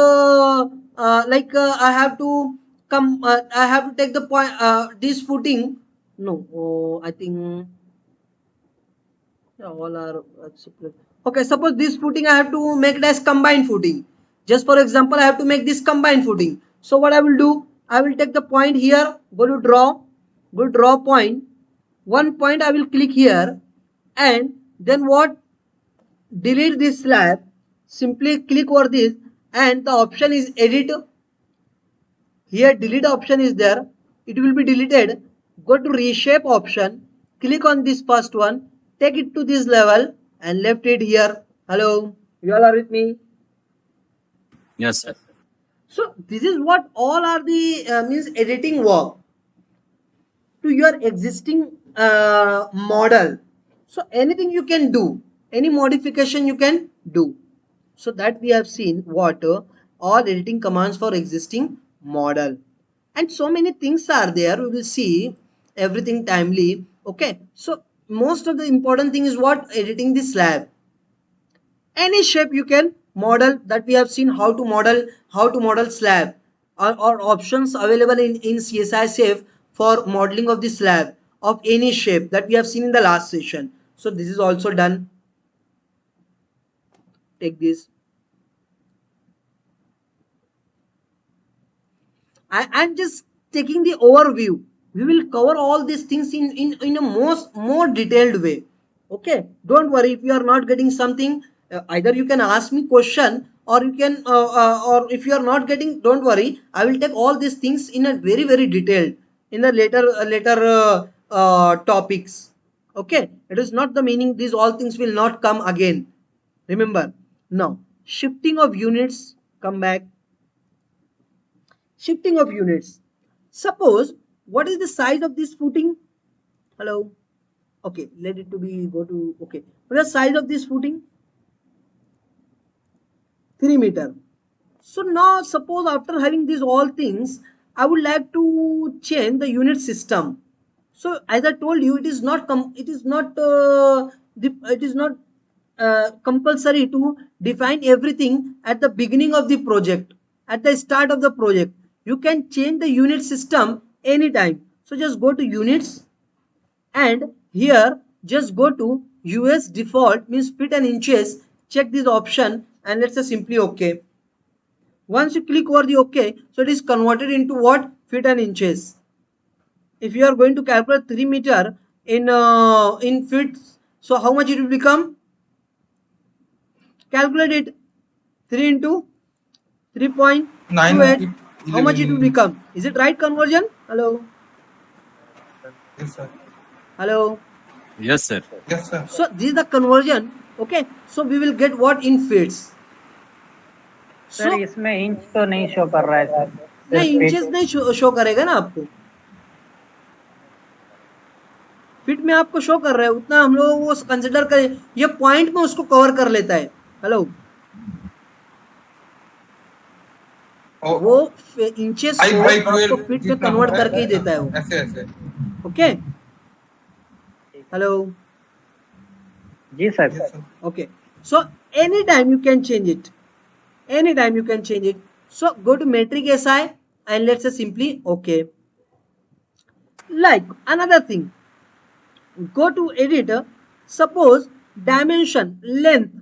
S1: I have to come, I have to take the point this footing. No, I think yeah, all are separate. Okay, suppose this footing I have to make it as combined footing. Just for example, I have to make this combined footing. So what I will do? I will take the point here, go to draw point. One point I will click here, and then what? Delete this slab. Simply click over this, and the option is edit. Here delete option is there. It will be deleted. Go to reshape option. Click on this first one. Take it to this level and left it here. Hello. You all are with me?
S4: Yes, sir.
S1: So this is what all are the means editing work to your existing model. So anything you can do, any modification you can do. So that we have seen what all editing commands for existing model. And so many things are there. We will see everything timely. Okay. So most of the important thing is what? Editing the slab. Any shape you can model, that we have seen how to model slab, or options available in CSI SAFE for modeling of the slab of any shape, that we have seen in the last session. So this is also done. Take this. I'm just taking the overview. We will cover all these things in a more detailed way. Okay, don't worry if you are not getting something. Either you can ask me question, or you can or if you are not getting, don't worry. I will take all these things in a very detailed in the later topics. Okay, it is not the meaning these all things will not come again. Remember, now shifting of units, come back. Shifting of units. Suppose, what is the size of this footing? Hello. Okay, let it to be go to okay. What is the size of this footing? 3 meter. So now suppose after having these all things, I would like to change the unit system. So as I told you, it is not compulsory to define everything at the beginning of the project, at the start of the project. You can change the unit system anytime. So just go to units, and here just go to US default, means feet and inches. Check this option, and let's say simply okay. Once you click over the okay, so it is converted into what? Feet and inches. If you are going to calculate 3 meter in feet, so how much it will become? Calculate it. 3 into
S2: 9
S1: 3.28.
S2: feet
S1: How much it will
S2: 11 inches.
S1: become? Is it right conversion? Hello.
S2: Yes, sir.
S1: Hello.
S4: Yes, sir.
S2: Yes, sir.
S1: So this is the conversion. Okay. So we will get what in feet.
S3: Sir
S1: So
S3: इसमें inch तो नहीं show कर रहा है sir,
S1: नहीं
S3: सिर्फ
S1: inches
S3: feet.
S1: नहीं show करेगा ना आपको, फीट में आपको शो कर रहा है उतना हम लोग वो कंसिडर करें, ये पॉइंट में उसको कवर कर लेता है। हेलो,
S2: ओ,
S1: वो इंचेस
S2: फाइव
S1: को
S2: बाई
S1: आपको
S2: 12
S1: फीट में
S2: जितना
S1: कन्वर्ट
S2: होगा,
S1: करके ही देता है वो।
S2: ऐसे ऐसे।
S1: Okay, hello,
S3: ji sir.
S2: Yes, sir.
S1: okay, so anytime you can change it, anytime you can change it. So go to metric SI and let's say simply okay. Like another thing, go to editor, suppose dimension, length,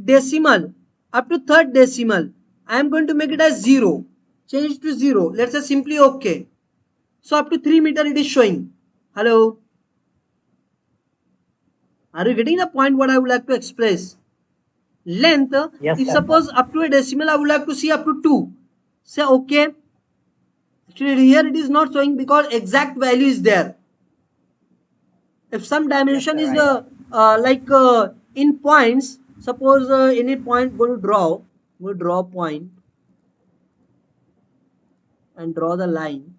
S1: decimal up to third decimal, I am going to make it as 0, change it to 0, let's say simply okay. So up to 3 meter it is showing. Hello, are you getting the point what I would like to express? Length,
S3: Yes,
S1: if
S3: sir.
S1: suppose up to a decimal I would like to see up to 2, say okay, Actually here it is not showing because exact value is there. If some dimension
S3: Yes,
S1: is
S3: sir,
S1: like in points, suppose any point go to draw point and draw the line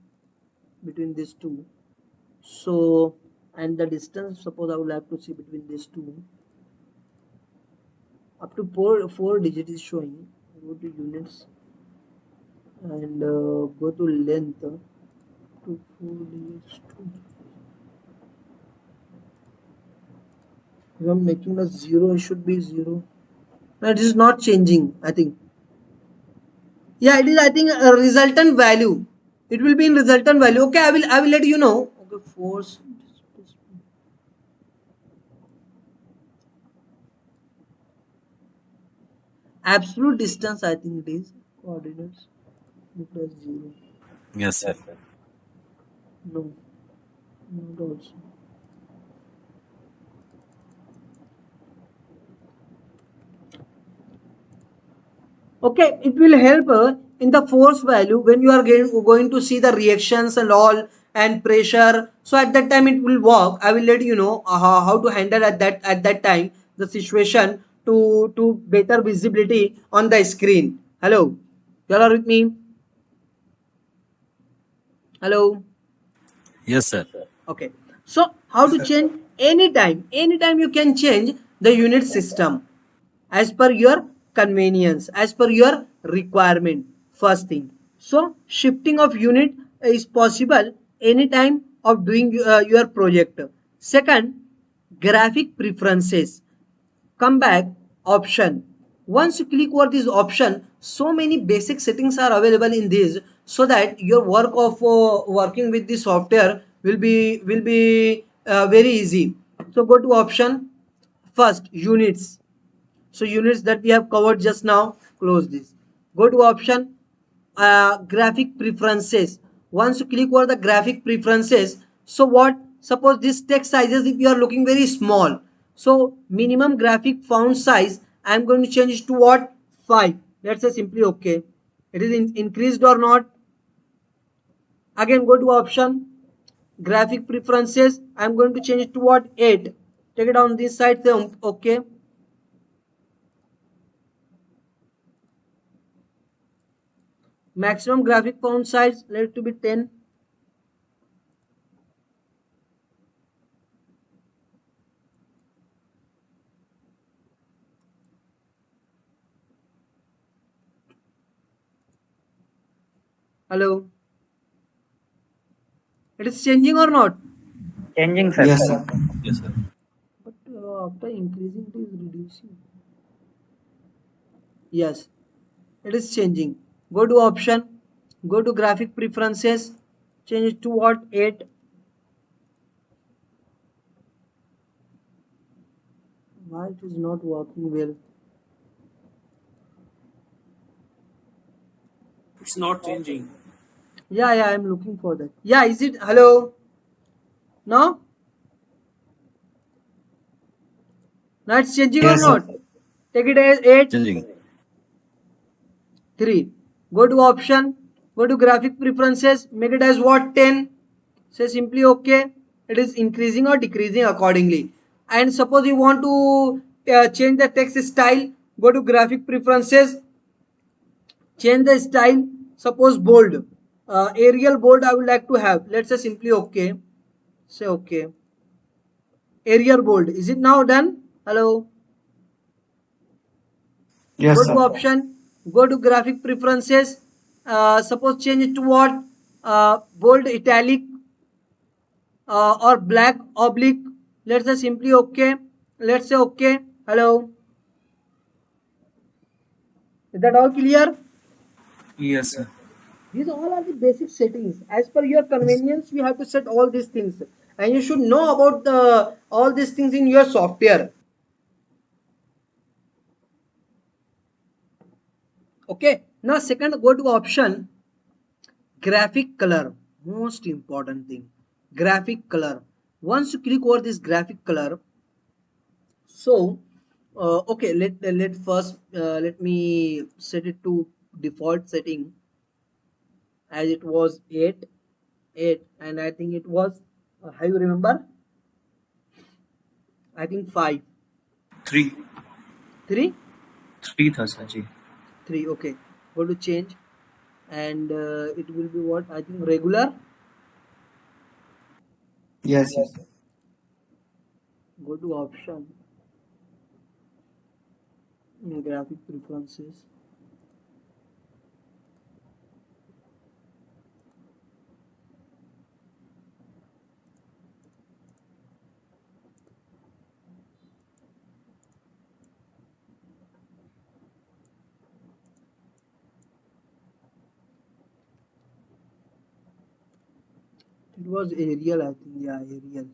S1: between these two. So, and the distance, suppose I would like to see between these two, up to four digits is showing. Go to units and go to length to 4 digits. If I'm making a zero, it should be zero. No, it is not changing, I think. Yeah, it is, I think, a resultant value. It will be in resultant value. Okay, I will let you know. Okay, force. Absolute distance, I think it is. Coordinates plus 0.
S4: Yes, sir.
S1: No, not also. Okay, it will help in the force value when you are going to see the reactions and all and pressure. So at that time it will work. I will let you know how to handle at that time the situation to better visibility on the screen. Hello, you all are with me? Hello.
S4: Yes, sir.
S1: Okay. So how
S2: Yes,
S1: to
S2: sir.
S1: change anytime you can change the unit system as per your convenience, as per your requirement. First thing. So shifting of unit is possible anytime of doing your project. Second, graphic preferences. Come back, option. Once you click over this option, so many basic settings are available in this, so that your work of working with the software will be very easy. So go to option. First, units. So units that we have covered just now, close this. Go to option, graphic preferences. Once you click over the graphic preferences, so what, suppose this text sizes, if you are looking very small, so minimum graphic font size I am going to change it to what, 5. Let's say simply okay. It is increased or not. Again go to option, graphic preferences, I am going to change it to what, 8. Take it on this side, say okay. Maximum graphic font size, let it to be 10. Hello, it is changing or not?
S3: changing, sir.
S2: Yes, sir.
S4: Yes, sir.
S1: But after increasing it is reducing. Yes, it is changing. Go to option, go to graphic preferences, change it to what, 8. Why it is not working well?
S7: It's not changing.
S1: Yeah, I'm looking for that. Yeah, is it, hello? No? Now it's changing or
S2: Yes, sir.
S1: not? Take it as 8.
S4: Changing.
S1: 3. Go to option, go to graphic preferences, make it as what, 10. Say simply okay. It is increasing or decreasing accordingly. And suppose you want to change the text style, go to graphic preferences, change the style, suppose bold, Arial bold I would like to have. Let's say simply okay. Say okay. Arial bold, is it now done? Hello. Go
S2: Yes,
S1: to
S2: sir.
S1: option, go to graphic preferences, suppose change it to what, bold italic, or black oblique. Let's say simply okay. Let's say okay. Hello, is that all clear?
S2: Yes, sir.
S1: These all are the basic settings. As per your convenience, you have to set all these things, and you should know about all these things in your software. Okay. Now second, go to option, graphic color. Most important thing, graphic color. Once you click over this graphic color, so okay, let first let me set it to default setting. as it was 8, and I think it was, how you remember? I think 5,
S2: 3
S1: 3,
S2: 3 था sir ji.
S1: 3. Okay, go to change, and it will be what? I think regular.
S7: Yes, yes.
S1: Go to option, graphic preferences. It was Arial, I think. Yeah, Arial.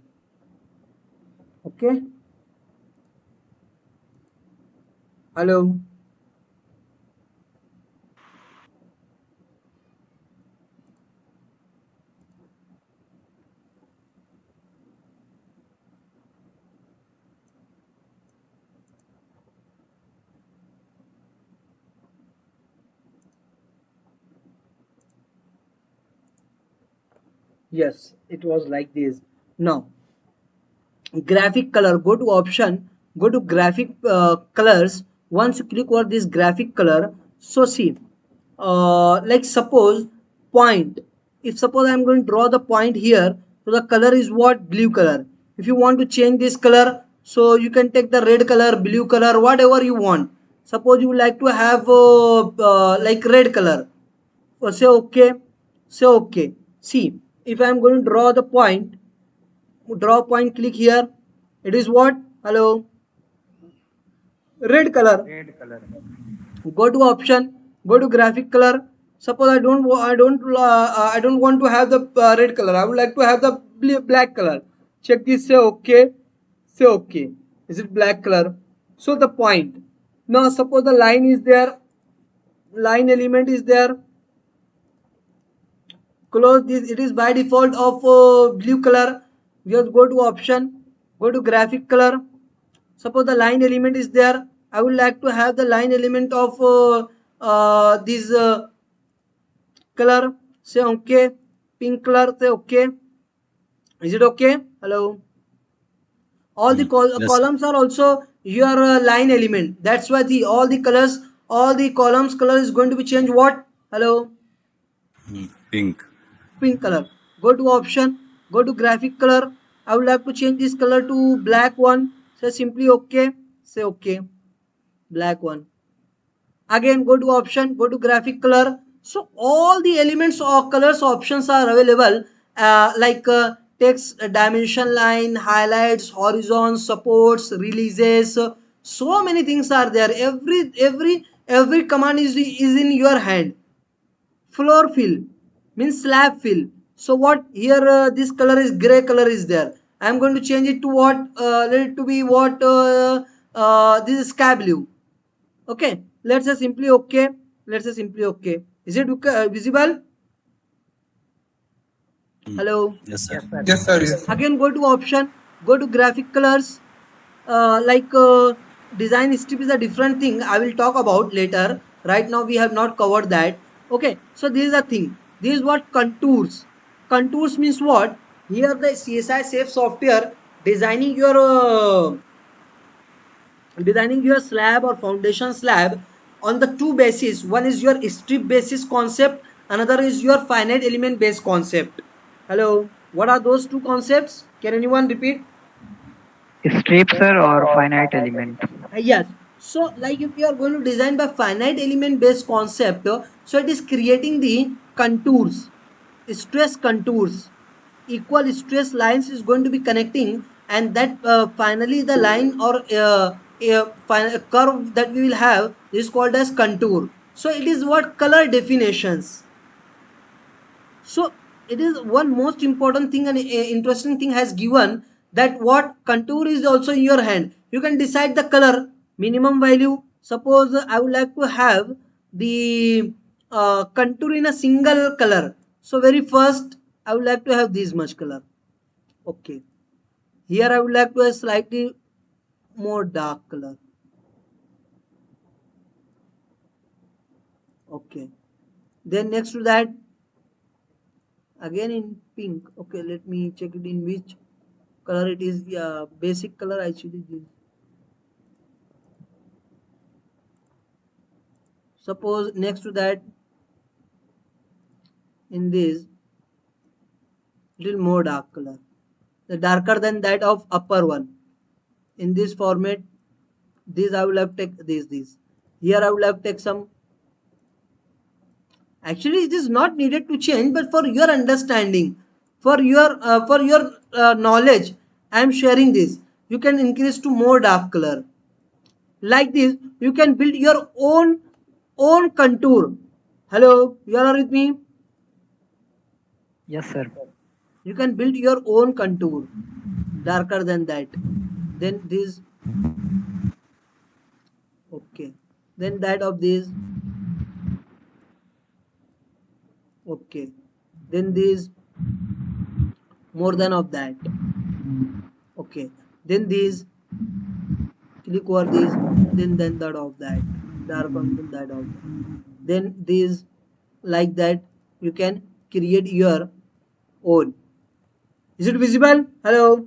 S1: Okay. Hello. Yes, it was like this. Now, graphic color, go to option, go to graphic colors. Once you click on this graphic color, so see, like suppose point, if suppose I'm going to draw the point here, so the color is what? Blue color. If you want to change this color, so you can take the red color, blue color, whatever you want. Suppose you would like to have like red color, say okay, say okay. See, if I'm going to draw the point, draw point, click here, it is what? Hello, red color.
S3: Red color.
S1: Go to option, go to graphic color. Suppose I don't want to have the red color, I would like to have the black color. Check this, say okay, say okay. Is it black color? So the point, now suppose the line is there, line element is there, close this, it is by default of blue color. Just go to option, go to graphic color. Suppose the line element is there, I would like to have the line element of this color, say okay. Pink color, say okay. Is it okay? Hello. All the
S4: Yes, sir.
S1: columns are also your line element, that's why the all the colors, all the columns color is going to be changed. What? Hello.
S4: Pink.
S1: Pink color. Go to option, go to graphic color. I would like to change this color to black one, say simply okay, say okay. Black one. Again go to option, go to graphic color. So all the elements or colors options are available, like text, dimension line, highlights, horizons, supports, releases, so many things are there. Every command is in your hand. Floor fill means slab fill. So what here, this color is gray color is there, I'm going to change it to what, let it to be what, this is sky blue. Okay, let's say simply okay, let's say simply okay. Is it visible? Hello.
S4: Yes, sir.
S3: Yes, sir.
S7: Yes, sir. Yes, sir.
S1: Again go to option, go to graphic colors. Like design strip is a different thing, I will talk about later. Right now we have not covered that. Okay, so this is a thing, this is what contours. Contours means what? Here the CSI safe software designing your slab or foundation slab on the two bases. One is your strip basis concept, another is your finite element based concept. Hello, what are those two concepts? Can anyone repeat?
S3: Strip, sir, or finite element?
S1: Yes. So like if you are going to design by finite element based concept, so it is creating the contours, stress contours, equal stress lines is going to be connecting, and that finally the line or curve that we will have is called as contour. So it is what color definitions. So it is one most important thing, and interesting thing has given that what contour is also in your hand. You can decide the color minimum value. Suppose I would like to have the contour in a single color. So very first I would like to have this much color. Okay. Here I would like to have slightly more dark color. Okay. Then next to that again in pink. Okay, let me check it in which color it is. Yeah, basic color actually this. Suppose next to that in this little more dark color, the darker than that of upper one. In this format, this I will have take this. Here I will have take some. Actually, it is not needed to change, but for your understanding, for your knowledge, I am sharing this. You can increase to more dark color. Like this, you can build your own contour. Hello, you are with me?
S3: Yes, sir.
S1: You can build your own contour, darker than that. Then this, okay. Then that of this, okay. Then this, more than of that, okay. Then this, click over this, then that of that, dark on that of that. Then this, like that, you can create your own. Is it visible? Hello.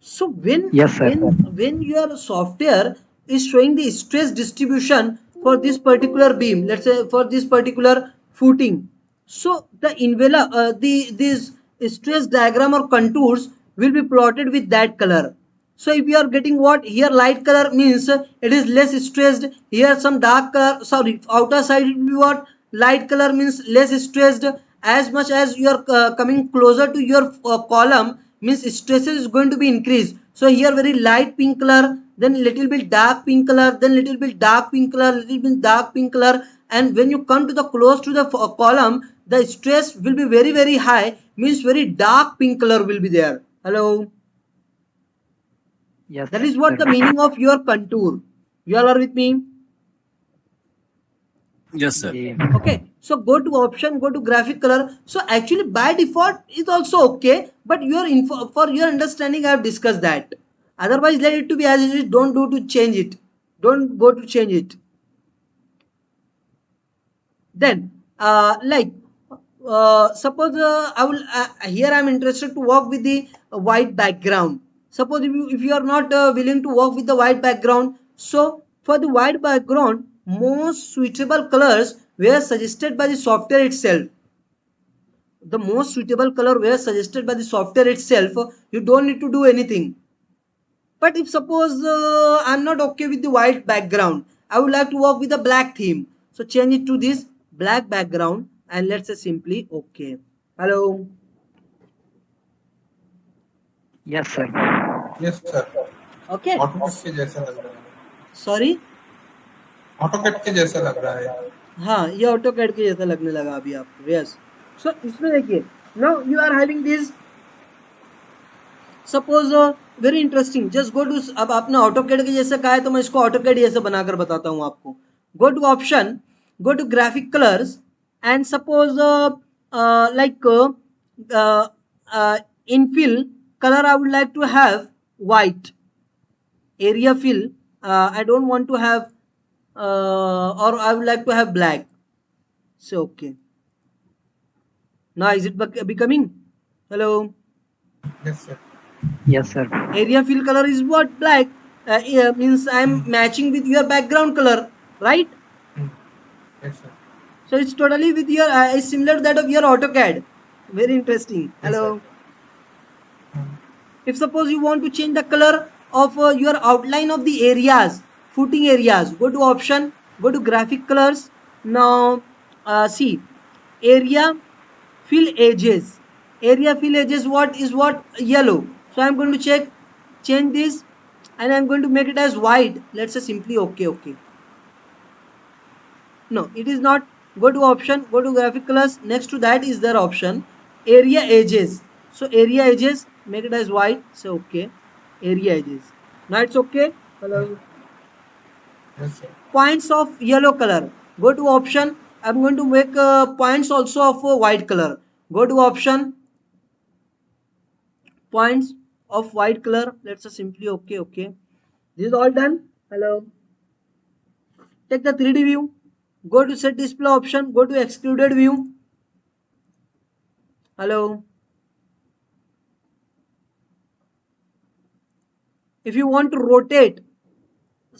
S1: So
S3: Yes, sir.
S1: when your software is showing the stress distribution for this particular beam, let's say for this particular footing, so the envelope, this stress diagram or contours will be plotted with that color. So if you are getting what here, light color means it is less stressed. Here some dark color, sorry, outer side will be what, light color means less stressed. As much as you are coming closer to your column means stress is going to be increased. So here very light pink color, then little bit dark pink color, then little bit dark pink color, little bit dark pink color, and when you come to the close to the column, the stress will be very high, means very dark pink color will be there. Hello.
S3: Yes,
S1: That is what
S3: sir.
S1: the meaning of your contour. You all are with me?
S4: Yes, sir.
S3: Yeah.
S1: Okay. So go to option, go to graphic color. So actually by default is also okay, but your info for your understanding I have discussed that. Otherwise let it to be as it is. Don't do to change it. Don't go to change it. Then like suppose I will here I am interested to work with the white background. Suppose if you are not willing to work with the white background, so for the white background most suitable colors were suggested by the software itself. The most suitable color were suggested by the software itself. You don't need to do anything. But if suppose I'm not okay with the white background, I would like to work with a black theme. So change it to this black background and let's say simply okay. Hello.
S3: Yes, sir.
S7: Yes sir
S1: Okay.
S7: AutoCAD के जैसा लग रहा है
S1: Sorry.
S7: AutoCAD के जैसा लग रहा है
S1: हाँ ये ऑटो कैड के जैसा लगने लगा अभी आपको. यस. सो इसमें देखिए now you are having this. Suppose very interesting. Just go to, अब आपने ऑटो कैड के जैसे कहा है तो मैं इसको ऑटो कैड जैसे बनाकर बताता हूँ आपको. Go to option, go to graphic colors and suppose like infill color I would like to have white. Area fill I don't want to have or I would like to have black. So okay. Now is it becoming? Hello.
S7: Yes sir
S3: Yes, sir.
S1: Area fill color is what? Black. Yeah, means I am matching with your background color, right?
S7: Yes sir
S1: So it's totally with your is similar to that of your AutoCAD. Very interesting. Hello. If suppose you want to change the color of your outline of the areas, footing areas, go to option, go to graphic colors. Now see area fill edges. Area fill edges what is what? Yellow. So I'm going to change this and I'm going to make it as white. Let's say simply okay. No, it is not. Go to option, go to graphic colors. Next to that is their option area edges. So area edges, make it as white. So okay, area edges. Now it's okay. Hello.
S7: Yes sir
S1: Points of yellow color, go to option. I'm going to make points also of white color. Go to option, points of white color. Let's say simply okay. This is all done. Hello. Take the 3D view, go to set display option, go to extruded view. Hello. If you want to rotate,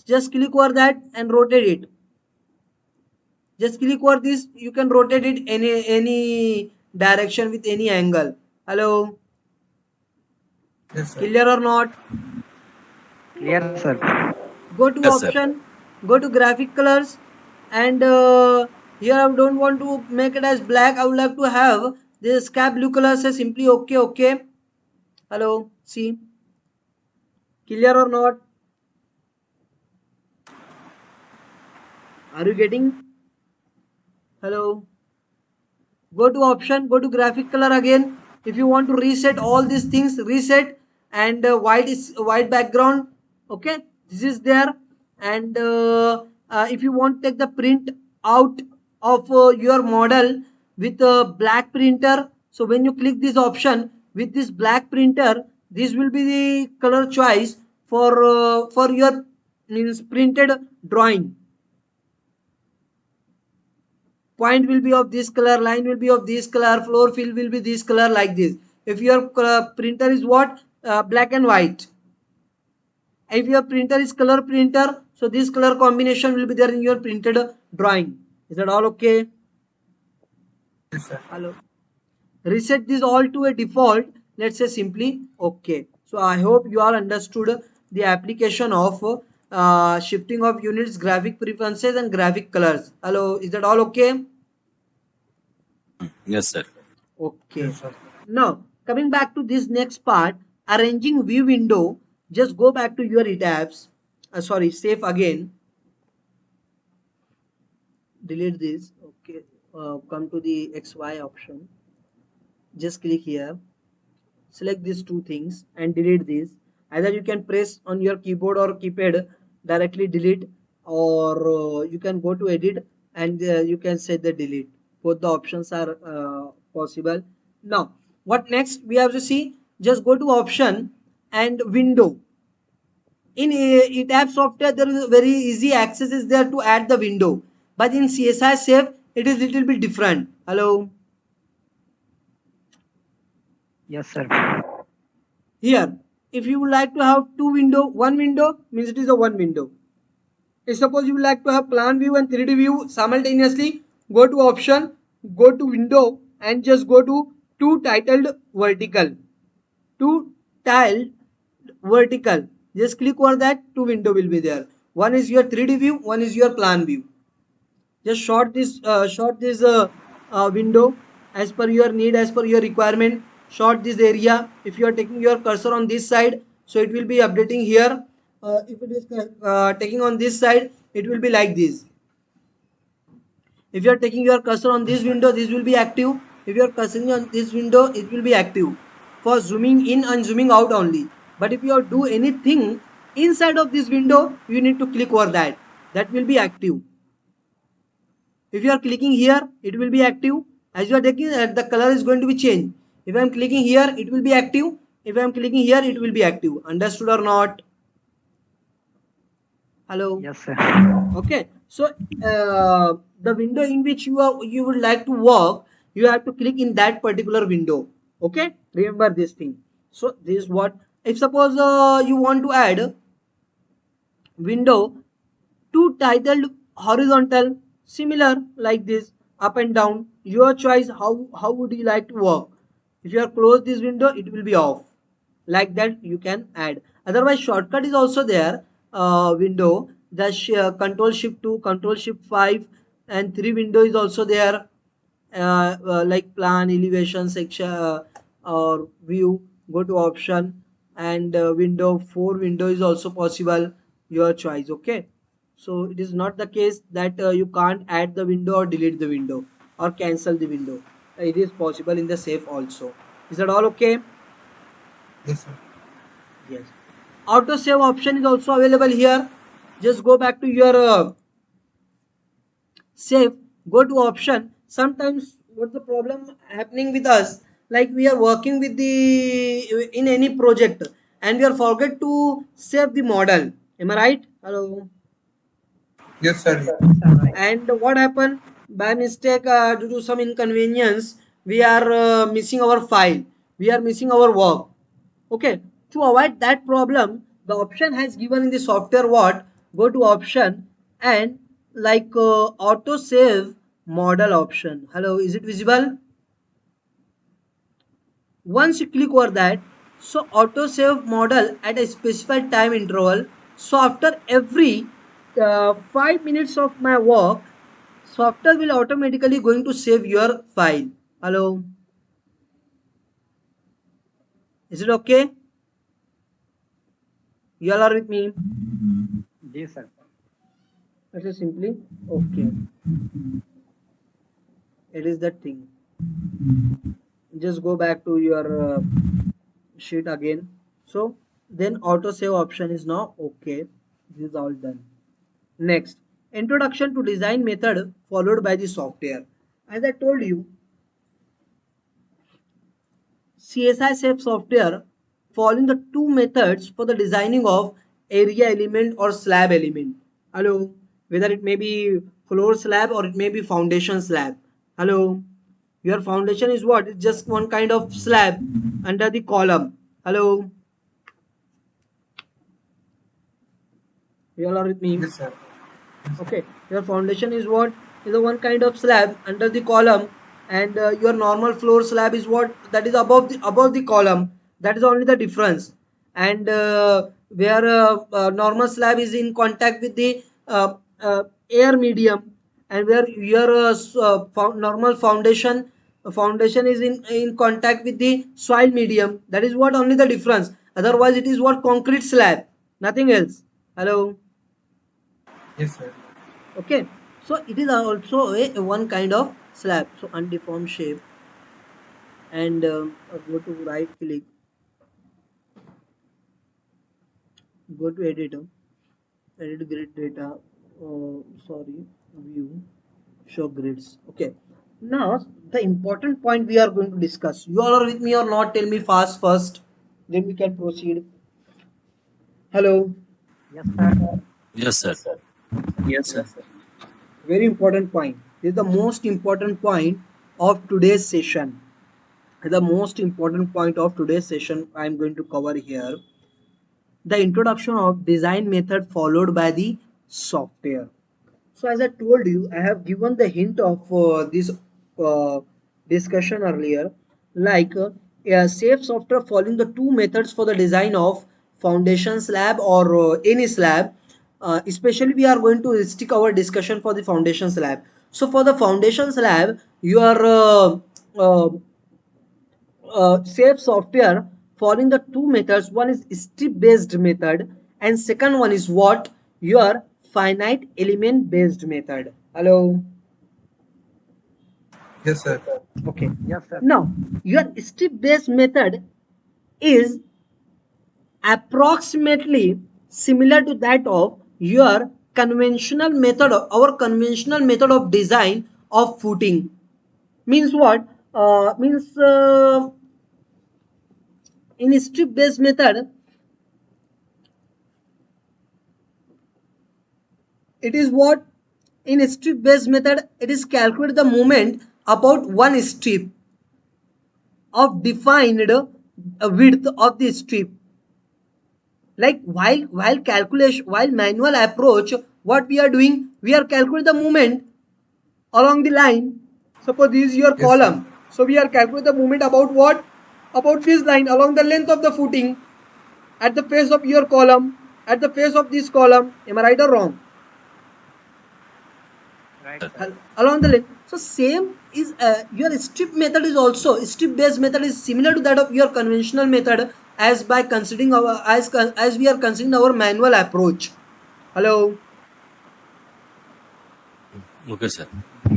S1: just click over that and rotate it. Just click over this, you can rotate it any direction with any angle. Hello.
S7: Yes, sir.
S1: Clear or not?
S3: Clear, sir.
S1: Go to
S4: Yes, sir.
S1: option, go to graphic colors, and here I don't want to make it as black. I would like to have this sky blue color. Say simply okay. Hello. See, clear or not? Are you getting? Hello. Go to option, go to graphic color again. If you want to reset all these things, reset, and white is white background. Okay, this is there. And if you want to take the print out of your model with a black printer, so when you click this option with this black printer, this will be the color choice for your means printed drawing. Point will be of this color, line will be of this color, floor fill will be this color, like this. If your printer is what, black and white, if your printer is color printer, so this color combination will be there in your printed drawing. Is that all okay?
S7: Yes, sir.
S1: Hello. Reset this all to a default. Let's say simply okay. So I hope you all understood the application of shifting of units, graphic preferences, and graphic colors. Hello, is that all okay?
S4: Yes, sir.
S1: Okay.
S7: Yes, sir.
S1: Now, coming back to this next part, arranging view window, just go back to your tabs. Sorry, save again. Delete this. Okay. Come to the XY option. Just click here. Select these two things and delete this. Either you can press on your keyboard or keypad directly delete, or you can go to edit and you can set the delete. Both the options are possible. Now what next we have to see, just go to option and window. In ETAP software there is very easy access is there to add the window, but in CSI SAFE it is little bit different. Hello.
S3: Yes, sir.
S1: Here, if you would like to have one window means it is a one window. If suppose you would like to have plan view and 3D view simultaneously, go to option, go to window, and just go to two titled vertical. Two tiled vertical. Just click over that, two window will be there. One is your 3D view, one is your plan view. Just short this window as per your need, as per your requirement. Short this area. If you are taking your cursor on this side, so it will be updating here. If it is taking on this side, it will be like this. If you are taking your cursor on this window, this will be active. If you are cursing on this window, it will be active for zooming in and zooming out only. But if you are do anything inside of this window, you need to click over that. That will be active. If you are clicking here, it will be active. As you are taking, the color is going to be changed. If I am clicking here, it will be active. If I am clicking here, it will be active. Understood or not? Hello.
S3: Yes, sir.
S1: Okay. So the window in which you would like to work, you have to click in that particular window. Okay. Remember this thing. So this is what. If suppose you want to add window two titled horizontal, similar like this, up and down, your choice. How would you like to work? If you are close this window, it will be off, like that you can add. Otherwise shortcut is also there. Window, the control shift 2, control shift 5, and 3 window is also there. Like plan, elevation, section, or view. Go to option and window. 4 window is also possible, your choice. Okay, so it is not the case that you can't add the window or delete the window or cancel the window. It is possible in the safe also. Is that all okay?
S7: Yes, sir.
S1: Yes. Auto save option is also available here. Just go back to your save, go to option. Sometimes what's the problem happening with us, like we are working with the in any project and we are forget to save the model. Am I right? Hello.
S7: Yes, sir.
S1: And what happened by mistake, due to some inconvenience, we are missing our file, we are missing our work. Okay, to avoid that problem, the option has given in the software what? Go to option and like auto save model option. Hello, is it visible? Once you click over that, so auto save model at a specified time interval. So after every 5 minutes of my work, software will automatically going to save your file. Hello, is it okay? You all are with me?
S3: Yes, sir.
S1: That is simply okay. It is that thing. Just go back to your sheet again. So then auto save option is now okay. This is all done. Next, introduction to design method followed by the software. As I told you, CSI SAFE software following the two methods for the designing of area element or slab element. Hello, whether it may be floor slab or it may be foundation slab. Hello, your foundation is what? It's just one kind of slab under the column. Hello, you all are with me?
S7: Yes, sir.
S1: Okay, your foundation is what? Is a one kind of slab under the column, and your normal floor slab is what? That is above the column. That is only the difference. And where normal slab is in contact with the air medium, and where your normal foundation is in contact with the soil medium. That is what only the difference. Otherwise, it is what? Concrete slab, nothing else. Hello.
S7: Yes, sir.
S1: Okay, so it is also a one kind of slab. So undeformed shape, and go to right click, go to editor, edit grid data, sorry, view, show grids. Okay, now the important point we are going to discuss. You all are with me or not? Tell me fast first, then we can proceed. Hello.
S3: Yes, sir.
S4: Yes, sir.
S2: Yes, sir.
S1: Very important point. This is the most important point of today's session. The most important point of today's session I am going to cover here: the introduction of design method followed by the software. So as I told you, I have given the hint of this uh, discussion earlier, like a safe software following the two methods for the design of foundation slab or any slab. Especially we are going to stick our discussion for the foundation slab. So for the foundation slab, your safe software following the two methods. One is strip based method, and second one is what? Your finite element based method. Hello.
S7: Yes, sir.
S1: Okay,
S3: Yes, sir.
S1: now your strip based method is approximately similar to that of your conventional method, our conventional method of design of footing. Means what? Means in strip based method, it is what? In strip based method, it is calculate the moment about one strip of defined width of the strip. Like while manual approach, what we are doing, we are calculating the movement along the line. Suppose this is your
S7: Yes, sir.
S1: column, so we are calculating the movement about what? About this line along the length of the footing, at the face of your column, at the face of this column. Am I right or wrong?
S3: Right, sir.
S1: Along the length. So same is your strip method is also strip based method is similar to that of your conventional method, as by considering our as we are considering our manual approach. Hello.
S4: Okay, sir.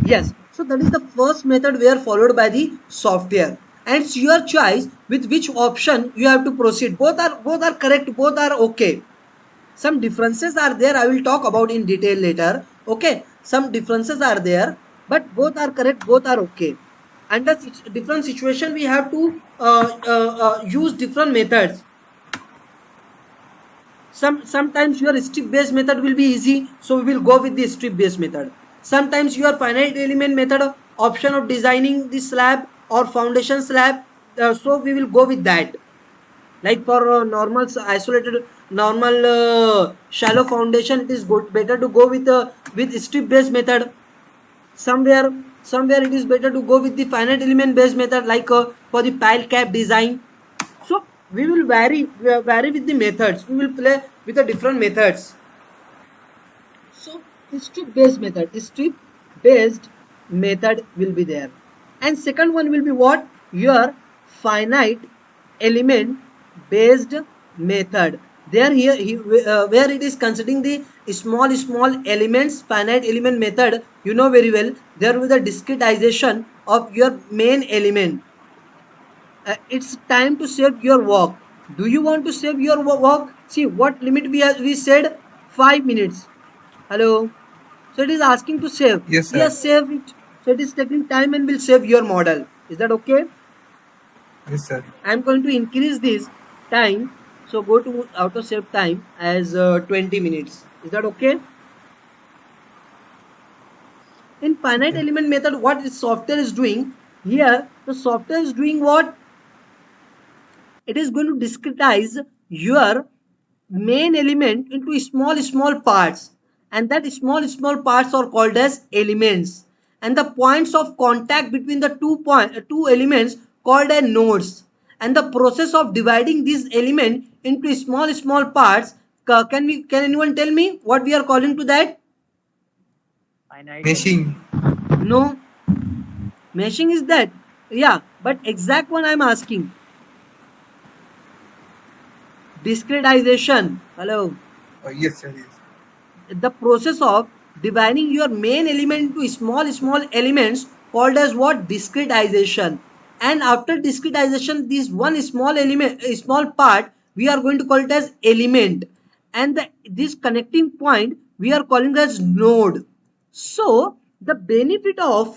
S1: Yes, so that is the first method where followed by the software, and it's your choice with which option you have to proceed. Both are correct, both are okay. Some differences are there, I will talk about in detail later. Okay, some differences are there, but both are correct, both are okay. Under different situation, we have to use different methods. Sometimes your strip based method will be easy, so we will go with the strip based method. Sometimes your finite element method option of designing the slab or foundation slab, so we will go with that. Like for normal isolated normal shallow foundation, it is good better to go with strip based method. Somewhere it is better to go with the finite element based method, like for the pile cap design. So we will vary with the methods. We will play with the different methods. So strip based method will be there, and second one will be what? Your finite element based method. There where it is considering the small elements, finite element method, you know very well, there will be the discretization of your main element. It's time to save your work. Do you want to save your work? See what limit we said, 5 minutes. Hello. So it is asking to save.
S7: Yes, sir.
S1: Yes, save it. So it is taking time and will save your model. Is that okay?
S7: Yes, sir.
S1: I am going to increase this time. So go to auto save time as 20 minutes. Is that okay? In finite
S7: Okay.
S1: element method, what this software is doing here, the software is doing what? It is going to discretize your main element into small parts, and that small parts are called as elements, and the points of contact between the two elements called as nodes, and the process of dividing this element into small parts, can anyone tell me what we are calling to that?
S3: Finite
S7: Meshing.
S1: No, meshing is that. Yeah, but exact one I'm asking. Discretization. Hello.
S7: Yes, sir. Yes.
S1: The process of dividing your main element into small elements called as what? Discretization. And after discretization, this one small element, a small part, we are going to call it as element, and this connecting point we are calling as node. So the benefit of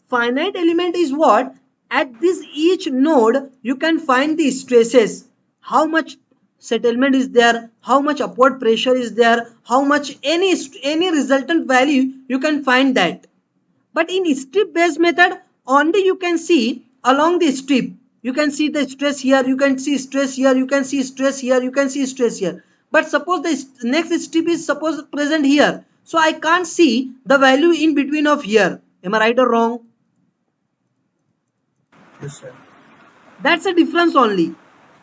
S1: finite element is what? At this each node you can find the stresses, how much settlement is there, how much upward pressure is there, how much any resultant value, you can find that. But in strip based method, only you can see along the strip, you can see the stress here, you can see stress here, you can see stress here, you can see stress here. But suppose the next strip is suppose present here, so I can't see the value in between of here. Am I right or wrong?
S7: Yes, sir.
S1: That's a difference only.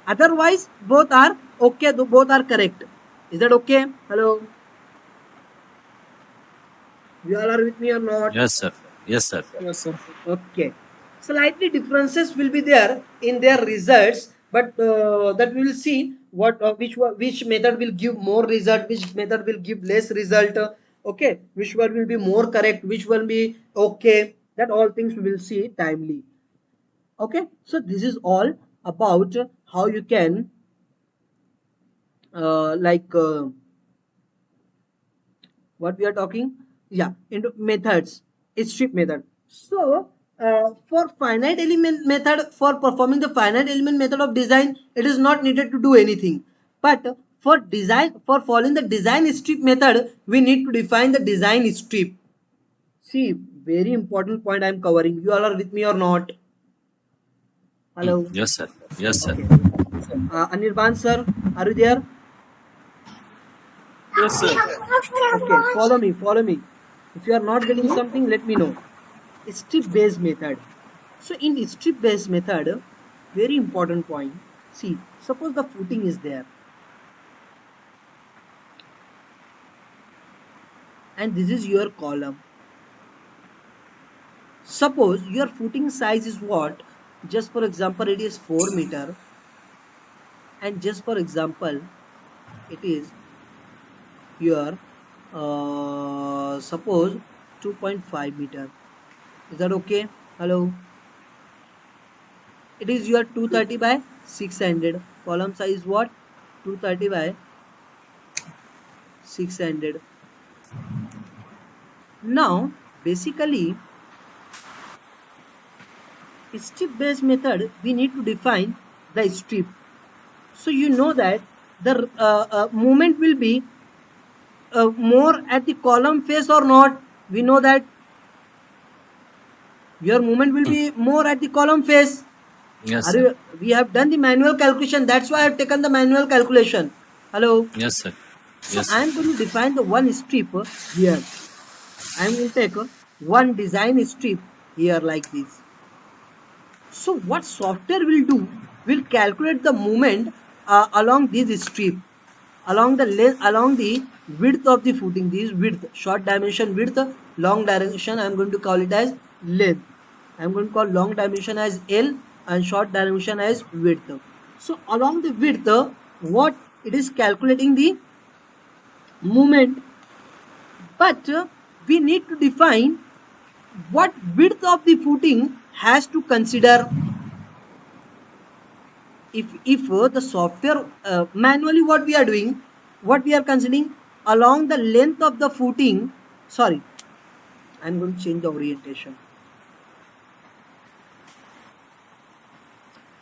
S1: Otherwise both are okay, both are correct. Is that okay? Hello, you all are with me or not?
S4: Yes, sir. Yes, sir.
S7: Yes, sir.
S1: Okay. Slightly differences will be there in their results, but that we will see what which method will give more result, which method will give less result. Okay, which one will be more correct, which one be okay. That all things we will see timely. Okay, so this is all about how you can like what we are talking, yeah, into methods. It's strip method. So for finite element method, for performing the finite element method of design, it is not needed to do anything, but for design, for following the design strip method, we need to define the design strip. See, very important point I am covering. You all are with me or not? Hello.
S4: Yes, sir. Yes, sir.
S1: Okay. Anirban sir, are you there?
S2: Yes, sir.
S1: Okay, follow me. If you are not getting something, let me know. Strip based method. So in strip based method, very important point. See, suppose the footing is there, and this is your column. Suppose your footing size is what? Just for example, it is 4 meter, and just for example, it is your suppose 2.5 meter. Is that okay? Hello. It is your 230 by 600. Column size what? 230 by 600. Now basically strip based method, we need to define the strip. So you know that the movement will be more at the column face or not. We know that. your movement will be more at the column face.
S4: Yes,
S1: Are
S4: sir.
S1: you, we have done the manual calculation. That's why I have taken the manual calculation. Hello.
S4: Yes, sir.
S1: So
S4: Yes,
S1: I
S4: sir.
S1: am going to define the one strip here. I am going to take one design strip here like this. So what software will do, will calculate the movement along this strip, along the length, along the width of the footing. This width, short dimension width, long dimension I am going to call it as length. I am going to call long dimension as L and short dimension as width. So along the width, what it is calculating the movement, but we need to define what width of the footing has to consider. If the software manually, what we are doing, what we are considering along the length of the footing. Sorry, I'm going to change the orientation.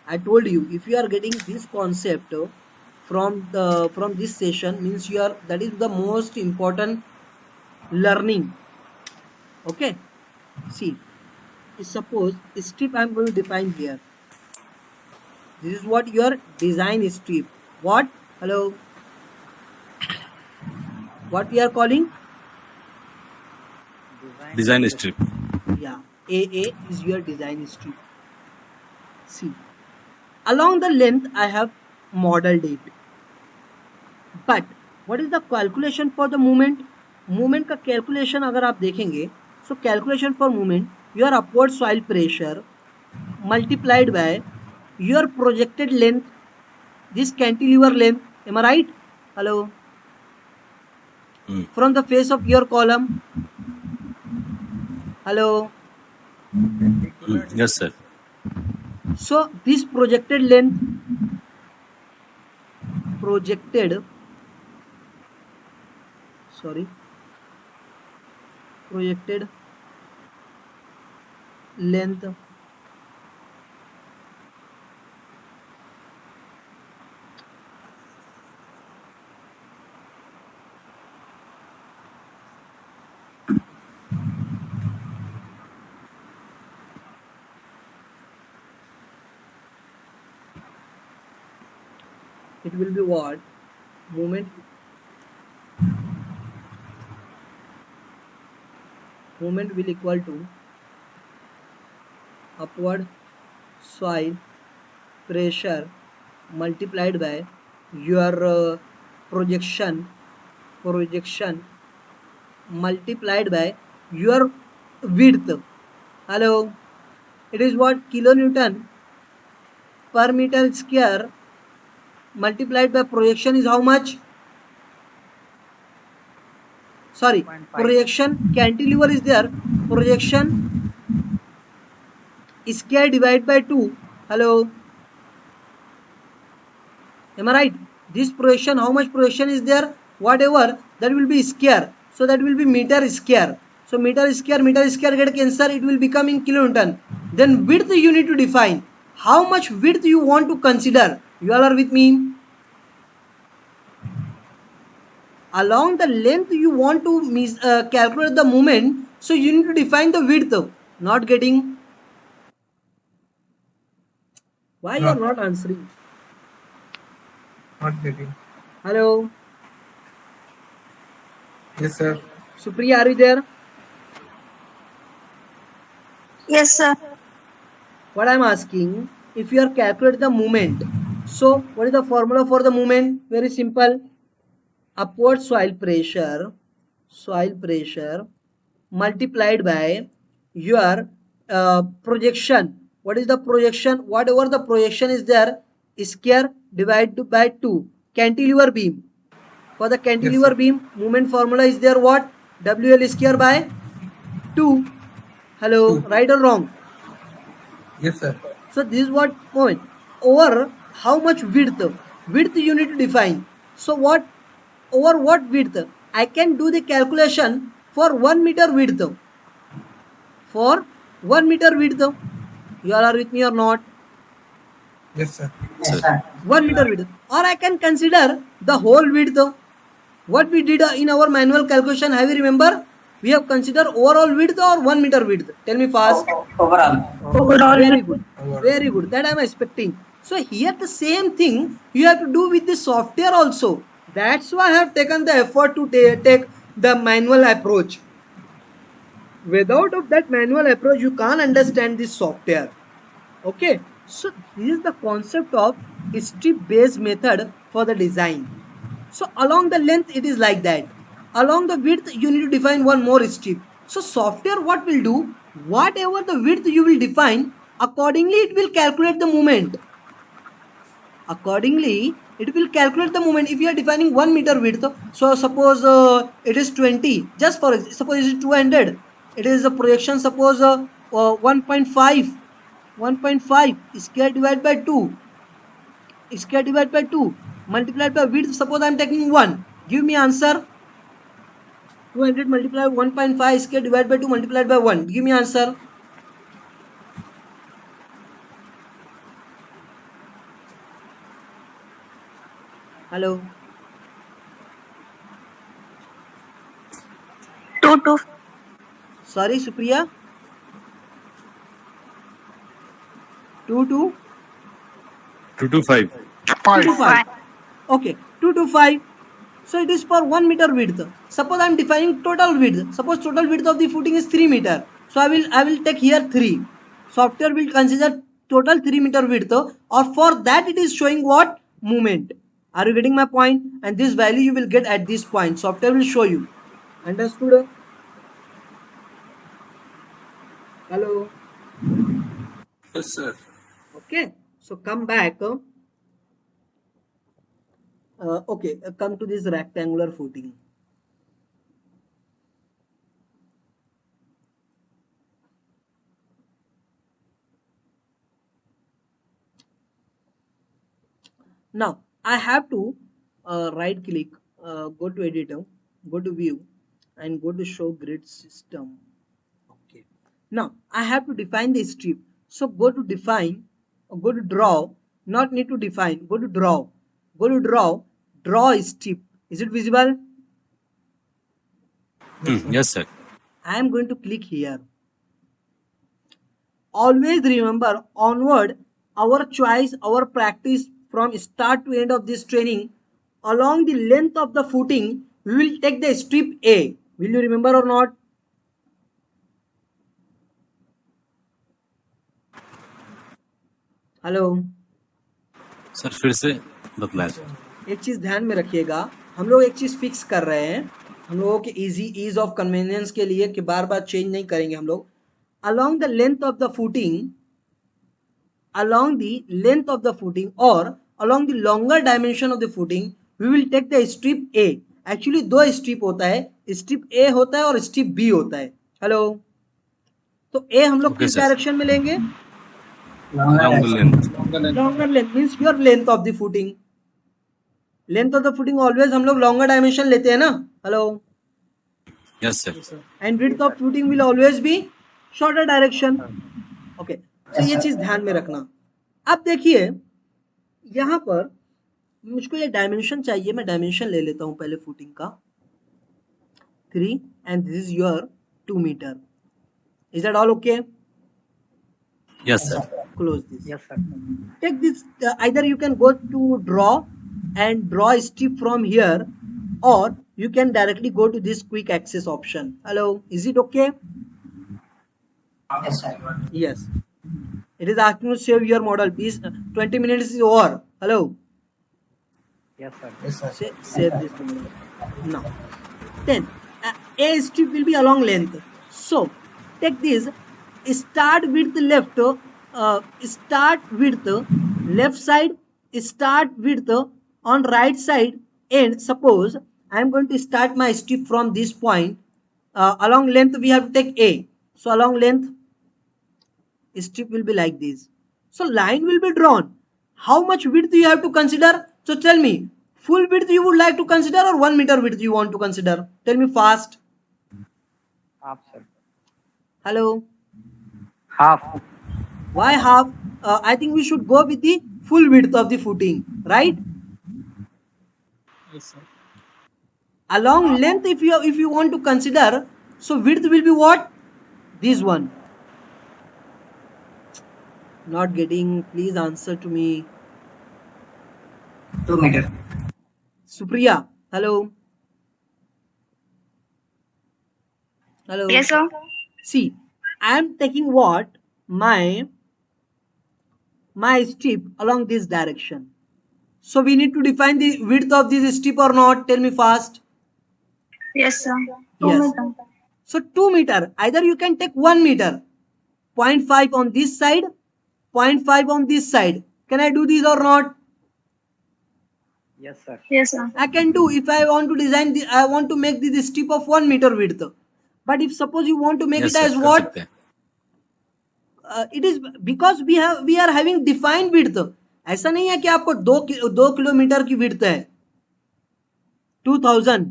S1: I told you, if you are getting this concept from this session, means you are, that is the most important learning. Okay, see, suppose strip I'm going to define here. This is what your design strip. What? Hello. What we are calling?
S4: Design strip.
S1: Yeah. AA is your design strip. See. Along the length I have modeled it. But what is the calculation for the movement? Movement का calculation अगर आप देखेंगे, so calculation for movement, your upward soil pressure multiplied by your projected length, this cantilever length. Am I right? Hello. From the face of your column. Hello.
S4: Yes, sir.
S1: So this projected length, projected length it will be what? Movement will equal to upward soil pressure multiplied by your projection multiplied by your width. Hello. It is what? Kilonewton per meter square multiplied by projection is how much? Sorry, projection cantilever is there. Projection square divided by 2. Hello. Am I right? This projection, how much projection is there? Whatever, that will be square. So that will be meter square. So meter square get cancelled. It will become in kilonewton. Then width you need to define. How much width you want to consider? You all are with me? Along the length you want to calculate the movement. So you need to define the width. Not getting? Why you are not answering?
S7: Not getting.
S1: Hello.
S7: Yes, sir.
S1: Supriya, are you there?
S6: Yes, sir.
S1: What I am asking, if you are calculating the movement, so what is the formula for the movement? Very simple. Upward soil pressure multiplied by your projection. What is the projection? Whatever the projection is there, square divided by 2. Cantilever beam. For the cantilever beam, movement formula is there what? WL square by 2. Hello, right or wrong?
S7: Yes, sir.
S1: So this is what point. Over how much width? Width you need to define. So what? Over what width? I can do the calculation for 1 meter width. For 1 meter width. You all are with me or not?
S7: Yes, sir.
S5: Yes, sir.
S1: 1 meter width. Or I can consider the whole width. What we did in our manual calculation, have you remember? We have considered overall width or 1 meter width. Tell me fast.
S5: Overall.
S6: Overall.
S1: Very good.
S7: Overall.
S1: Very good. That I am expecting. So here the same thing you have to do with the software also. That's why I have taken the effort to take the manual approach. Without of that manual approach, you can't understand this software. Okay. So this is the concept of strip based method for the design. So along the length, it is like that. Along the width, you need to define one more strip. So software what will do? Whatever the width you will define, accordingly it will calculate the moment. Accordingly, it will calculate the moment. If you are defining 1 meter width, so suppose it is 20. Just for suppose it is 200. It is a projection. Suppose 1.5. 1.5 square divided by 2. Square divided by 2 multiplied by width. Suppose I am taking 1. Give me answer. 200 multiplied 1.5 square divided by 2 multiplied by 1. Give me answer. Hello.
S6: 2
S1: Sorry, Supriya. 2 to
S4: 2 to 5.
S1: 2 to 5.
S6: 5.
S1: Okay, 2 to 5. So it is for 1 meter width. Suppose I am defining total width. Suppose total width of the footing is 3 meter. So I will take here 3. Software will consider total 3 meter width, or for that it is showing what? Movement. Are you getting my point? And this value you will get at this point. Software will show you. Understood? Hello.
S2: Yes, sir.
S1: Okay. So come back. Okay, come to this rectangular footing. Now I have to right click, go to editor, go to view, and go to show grid system. Okay. Now I have to define the strip. So go to define, go to draw. Not need to define. Go to draw. Go to draw. Draw strip. Is it visible?
S4: Yes, sir.
S1: I am going to click here. Always remember, onward, our choice, our practice from start to end of this training, along the length of the footing, we will take the strip A. Will you remember or not? Hello
S4: sir फिर से बतलाएं.
S1: एक चीज ध्यान में रखिएगा, हम लोग एक चीज फिक्स कर रहे हैं, हम लोगों के ईज ऑफ कन्वीनियंस के लिए कि बार बार चेंज नहीं करेंगे हम लोग. along the length of the footing, along the length of the footing or along the longer dimension of the footing, we will take the strip A. Actually दो strip होता है, strip A होता है और strip B होता है. Hello, तो A हम लोग किस डायरेक्शन में लेंगे?
S4: Longer length.
S1: Longer length means your length of the footing. Length of the footing always हम लोग longer dimension लेते हैं ना. Hello.
S4: Yes, sir.
S1: And width of footing will always be shorter direction. Okay. तो ये चीज ध्यान में रखना. अब देखिए यहाँ पर मुझको ये डायमेंशन चाहिए, मैं डायमेंशन ले लेता हूँ पहले फुटिंग का 3 and this is your 2 meter. Is that all okay?
S4: Yes, sir.
S1: Close this.
S3: Yes, sir.
S1: Take this, either you can go to draw and draw a strip from here, or you can directly go to this quick access option. Hello, is it okay?
S5: Yes, sir.
S1: Yes. It is asking to save your model. Please, 20 minutes is over. Hello.
S3: Yes, sir.
S7: Yes, sir.
S1: Save this model. Now, then a strip will be along length. So take this. Start with left. Start with left side. Start with on right side. And suppose I am going to start my strip from this point. Along length we have to take A. So along length, strip will be like this. So line will be drawn. How much width you have to consider? So tell me, full width you would like to consider or 1 meter width you want to consider? Tell me fast.
S3: Half, sir.
S1: Hello.
S3: Half.
S1: Why half? I think we should go with the full width of the footing, right?
S7: Yes, sir.
S1: Along length, if you want to consider, So width will be what? This one. Not getting. Please answer to me.
S5: 2 meter.
S1: Supriya, hello. Hello.
S6: Yes, sir.
S1: See, I am taking what? My strip along this direction. So we need to define the width of this strip or not? Tell me fast.
S6: Yes, sir. 2
S1: Yes.
S6: meter.
S1: So 2 meter. Either you can take 1 meter. 0.5 on this side, 0.5 on this side. Can I do this or not?
S3: Yes, sir.
S6: Yes, sir.
S1: I can do if I want to design the, I want to make this strip of 1 meter width. But if suppose you want to make
S4: Yes,
S1: it
S4: sir.
S1: as
S4: कर
S1: what?
S4: सकते हैं.
S1: It is because we are having defined width. ऐसा नहीं है कि आपको 2 kilometre की width है 2000.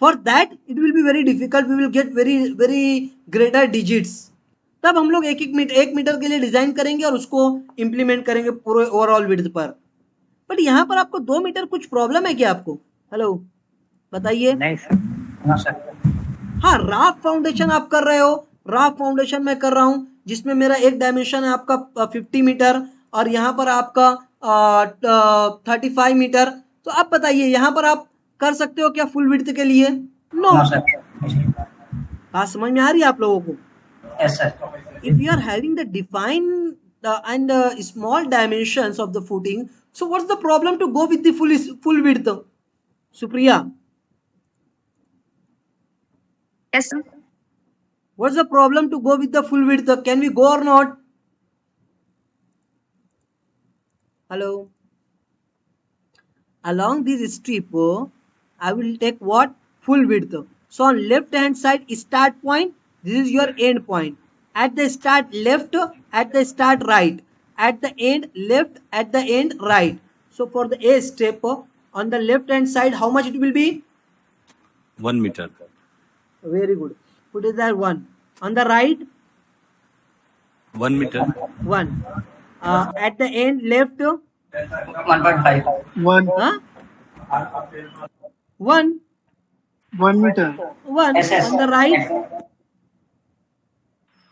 S1: For that it will be very difficult. We will get very greater digits. तब हम लोग एक मीटर के लिए डिजाइन करेंगे और उसको इंप्लीमेंट करेंगे पूरे ओवरऑल विड्थ पर. बट यहाँ पर आपको 2 मीटर कुछ प्रॉब्लम है क्या आपको? हेलो, बताइए.
S3: नहीं सर.
S5: No, sir.
S1: हाँ, राफ्ट फाउंडेशन आप कर रहे हो. राफ्ट फाउंडेशन मैं कर रहा हूँ जिसमें मेरा एक डायमेंशन है आपका 50 मीटर और यहाँ पर आपका 35 मीटर. तो आप बताइए यहाँ पर आप कर सकते हो क्या फुल विड्थ के लिए? नो.
S5: No, sir.
S1: बात समझ में आ रही है आप लोगों को?
S5: Yes, sir.
S1: If you are having the defined and small dimensions of the footing, so what's the problem to go with the full width? Supriya,
S6: Yes, sir.
S1: what's the problem to go with the full width? Can we go or not? Hello. Along this strip, I will take what? Full width. So on left hand side start point, this is your end point. At the start left, at the start right, at the end left, at the end right. So for the A step, on the left hand side, how much it will be?
S4: 1 meter.
S1: Very good. Put it there 1. On the right,
S4: 1 meter.
S1: 1. At the end left,
S5: 1.5.
S7: 1
S1: huh? 1.
S7: 1 meter.
S1: 1.
S5: Yes, yes.
S1: On the right,
S5: Yes.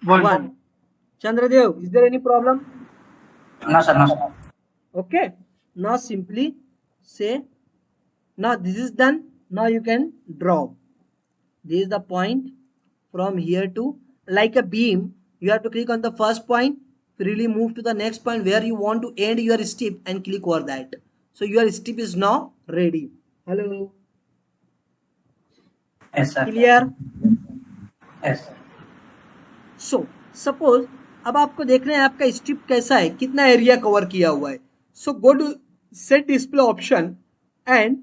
S1: 1. Chandradev, is there any problem?
S5: No, sir. No, sir.
S1: Okay. Now simply say, now this is done. Now you can draw. This is the point from here to, like a beam. You have to click on the first point, freely move to the next point where you want to end your strip and click over that. So your strip is now ready. Hello.
S5: Yes, sir.
S1: Clear?
S5: Yes.
S1: So suppose अब आपको देखना है आपका strip कैसा है, कितना area cover किया हुआ है. So go to set display option and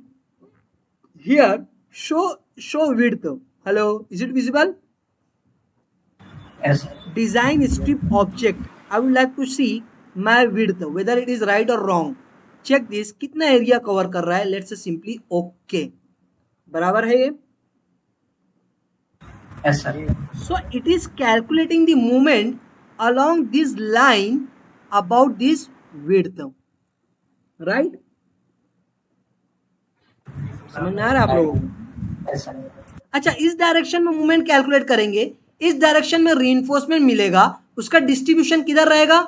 S1: here show width. Hello, is it visible?
S5: Yes.
S1: Design strip object. I would like to see my width whether it is right or wrong. Check this, कितना area cover कर रहा है. Let's say simply okay. बराबर है ये?
S5: Yes, sir.
S1: So it is calculating the movement along this line about this width, right? समझ में आ रहा है आप लोगों को?
S5: Yes, sir.
S1: अच्छा, इस डायरेक्शन में मूवमेंट कैलकुलेट करेंगे. इस डायरेक्शन में रीइंफोर्समेंट मिलेगा, उसका डिस्ट्रीब्यूशन किधर रहेगा?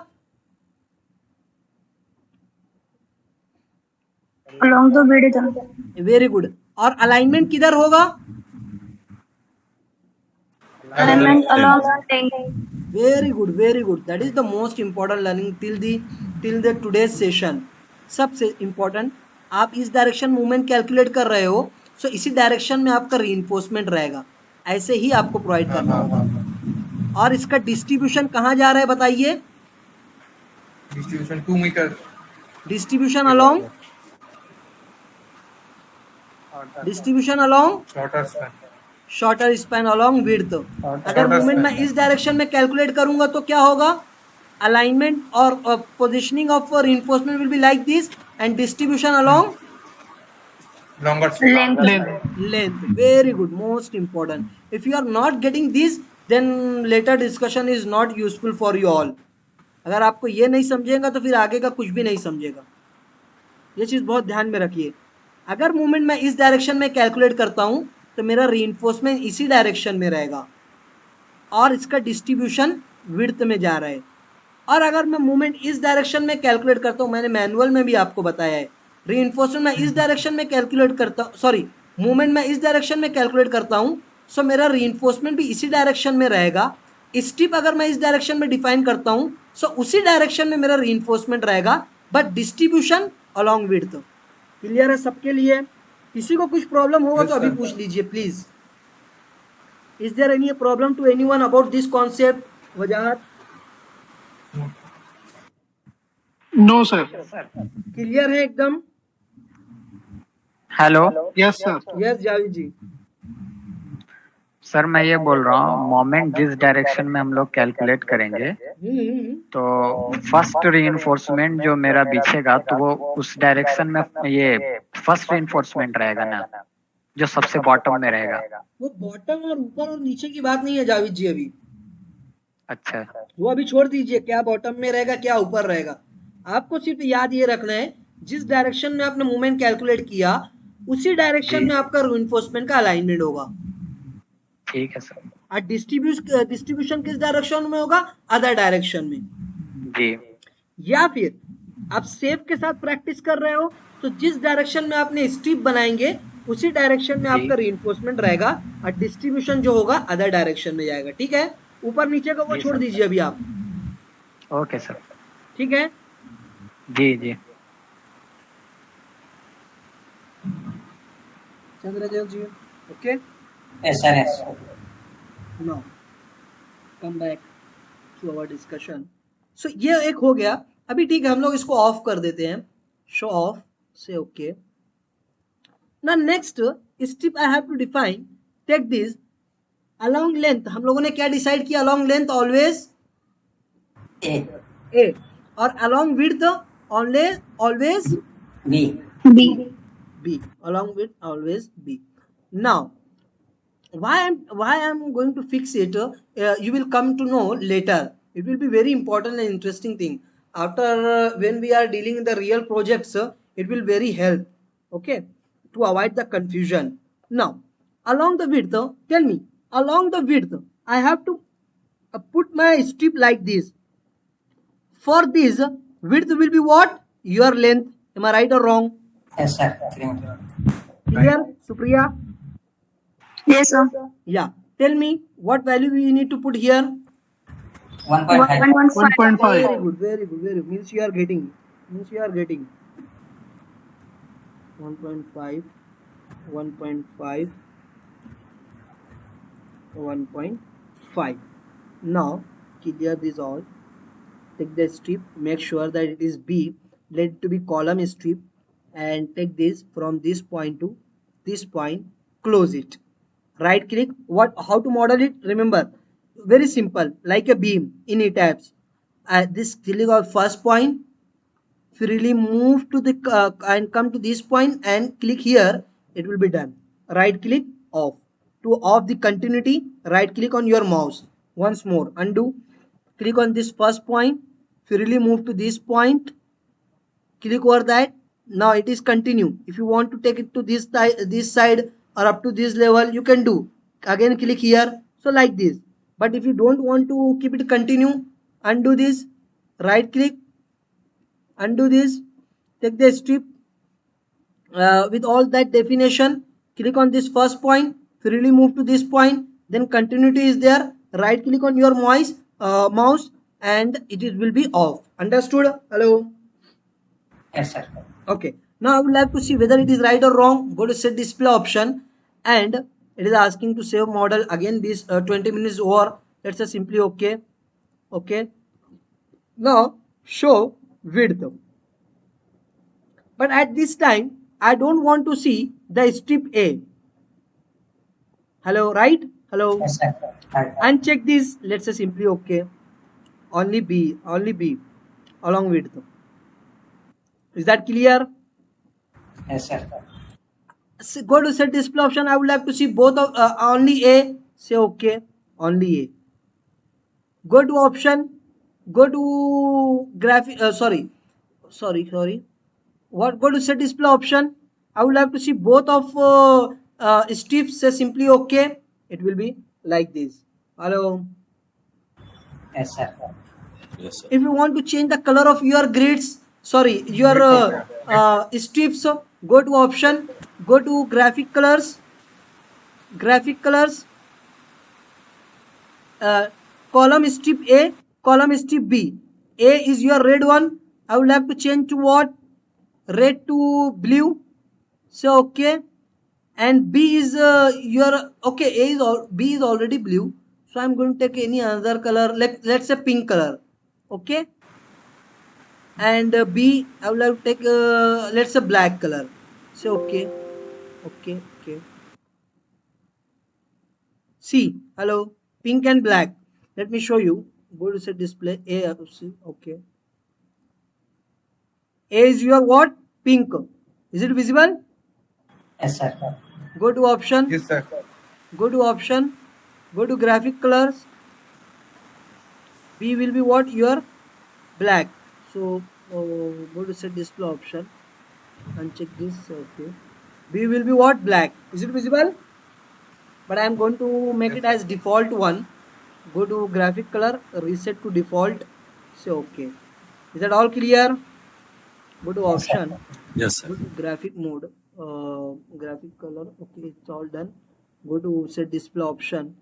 S6: Along the width.
S1: Very good. और अलाइनमेंट किधर होगा?
S6: Alignment along the length.
S1: Very good, very good. That is the most important learning till the today's session. सबसे इंपॉर्टेंट, आप इस डायरेक्शन मूवमेंट कैलकुलेट कर रहे हो, सो इसी डायरेक्शन में आपका रीइंफोर्समेंट रहेगा. ऐसे ही आपको प्रोवाइड करना होगा. और इसका डिस्ट्रीब्यूशन कहाँ जा रहा है बताइए?
S7: Distribution 2 meter.
S1: Distribution along
S7: Shorter span.
S1: Shorter span along width. अगर मूवमेंट मैं इस डायरेक्शन में कैलकुलेट करूंगा तो क्या होगा? अलाइनमेंट और positioning of reinforcement will be like this and distribution along
S7: Longer span.
S6: Length.
S1: length. Very good, most important. If you are not getting this, then later discussion is not useful for you all. अगर आपको ये नहीं समझेगा तो फिर आगे का कुछ भी नहीं समझेगा. ये चीज़ बहुत ध्यान में रखिए. अगर मूवमेंट मैं इस डायरेक्शन में कैलकुलेट करता हूँ तो मेरा रीइंफोर्समेंट इसी डायरेक्शन में रहेगा और इसका डिस्ट्रीब्यूशन विड्थ में जा रहा है। और अगर मैं मूवमेंट इस डायरेक्शन में कैलकुलेट करता हूँ, मैंने मैनुअल में भी आपको बताया है, रीइंफोर्समेंट मैं इस डायरेक्शन में कैलकुलेट करता हूँ, सॉरी मूवमेंट मैं इस डायरेक्शन में कैलकुलेट करता हूँ, सो मेरा रीइंफोर्समेंट भी इसी डायरेक्शन में रहेगा। स्ट्रिप अगर मैं इस डायरेक्शन में डिफाइन करता हूँ, सो उसी डायरेक्शन में मेरा रीइंफोर्समेंट रहेगा, but distribution along width. Clear है सबके लिए? किसी को कुछ प्रॉब्लम होगा
S7: Yes,
S1: तो अभी
S7: sir.
S1: पूछ लीजिए please. Is there any problem to anyone about this concept? Wajahat?
S7: No, sir.
S1: Clear है एकदम?
S3: Hello
S7: Yes, sir.
S1: Yes Javed ji.
S3: Sir, मैं ये बोल रहा हूँ मोमेंट जिस डायरेक्शन में हम लोग कैलकुलेट करेंगे तो फर्स्ट रीइंफोर्समेंट जो मेरा बिछेगा तो वो उस डायरेक्शन में ये फर्स्ट रीइंफोर्समेंट रहेगा ना, जो सबसे बॉटम में रहेगा।
S1: वो बॉटम और ऊपर और नीचे की बात नहीं है जावेद जी अभी,
S3: अच्छा
S1: वो अभी छोड़ दीजिए, क्या बॉटम में रहेगा क्या ऊपर रहेगा। आपको सिर्फ याद ये रखना है जिस डायरेक्शन में आपने मूवमेंट कैलकुलेट किया उसी डायरेक्शन
S3: जी।
S1: में आपका रीइंफोर्समेंट का अलाइनमेंट होगा।
S3: ठीक है सर।
S1: और डिस्ट्रीब्यूशन किस डायरेक्शन में होगा? अदर डायरेक्शन में।
S3: जी
S1: या फिर आप सेफ के साथ प्रैक्टिस कर रहे हो तो जिस डायरेक्शन में आपने स्ट्रिप बनाएंगे उसी डायरेक्शन में
S3: जी।
S1: आपका रीइंफोर्समेंट रहेगा और डिस्ट्रीब्यूशन जो होगा अदर डायरेक्शन में जाएगा। ठीक है, ऊपर नीचे का वो
S3: जी
S1: छोड़
S3: सर।
S1: दीजिए अभी आप।
S3: Okay sir.
S1: ठीक है,
S3: जी जी
S1: Chandradev ji. Okay,
S5: Yes, sir. Yes.
S1: Now come back to our discussion. So ये एक हो गया। अभी ठीक है, हम लोग इसको ऑफ कर देते हैं, शो ऑफ से। ओके, ना next strip I have to define, take this along length. हम लोगों ने क्या डिसाइड किया? Along length always
S5: A.
S1: A, और along width always
S5: B.
S6: B.
S1: B, along width always B. Now why I'm going to fix it, you will come to know later. It will be very important and interesting thing after when we are dealing in the real projects, it will very help, okay, to avoid the confusion. Now along the width, tell me, along the width I have to put my strip like this. For this width will be what? Your length. Am I right or wrong?
S5: Yes, sir. 3 meter.
S1: Clear, Supriya?
S6: Yes, sir.
S1: Yeah, tell me what value we need to put here.
S5: 1.5.
S6: 1.5.
S7: 1.5.
S1: Very good, very good, very good. Means you are getting 1.5, 1.5, 1.5. Now clear this all. Take the strip, make sure that it is B, let it to be column strip, and take this from this point to this point, close it. Right click. How to model it? Remember, very simple, like a beam in tabs. This click on first point, freely move to the and come to this point and click here, it will be done. Right click, off. To off the continuity, right click on your mouse. Once more, undo, click on this first point, freely move to this point, click over that. Now it is continue. If you want to take it to this side or up to this level, you can do. Again click here, so like this. But if you don't want to keep it continue, undo this, right click, undo this, take the strip with all that definition, click on this first point, freely move to this point, then continuity is there, right click on your mouse and it will be off. Understood? Hello?
S5: Yes, sir.
S1: Okay, now I would like to see whether it is right or wrong. Go to set display option and it is asking to save model. Again this 20 minutes over. Let's say simply okay. Okay, now show width, but at this time I don't want to see the strip A. Hello, right? Hello?
S5: Yes, sir. Right.
S1: Uncheck this. Let's say simply okay. Only B along width. Is that clear?
S5: Yes, sir.
S1: Go to set display option. I would like to see both of only A. Say okay, only A. Go to option. Go to graphic. Sorry. What? Go to set display option. I would like to see both of strip, say simply okay. It will be like this. Hello.
S5: Yes, sir.
S4: Yes, sir.
S1: If you want to change the color of your grids, sorry, your strips, go to option, go to graphic colors, uh, column strip A, column strip B. A is your red one. I would like to change to what? Red to blue. So okay. And B is your okay. A is all B is already blue. So I'm going to take any other color. Let's say pink color. Okay. And B, I would like to take let's say black color. So okay. Okay. See, hello, pink and black. Let me show you. Go to set display. A, see, okay. A is your what? Pink. Is it visible?
S5: Yes, sir.
S1: Go to option.
S2: Yes, sir.
S1: Go to option. Go to graphic colors. B will be what? Your black. So go to set display option. Uncheck this. Okay. B will be what? Black. Is it visible? But I am going to make it as default one. Go to graphic color, reset to default. Say okay. Is that all clear? Go to option.
S4: Yes, sir.
S1: Go to graphic mode. Graphic color. Okay, it's all done. Go to set display option.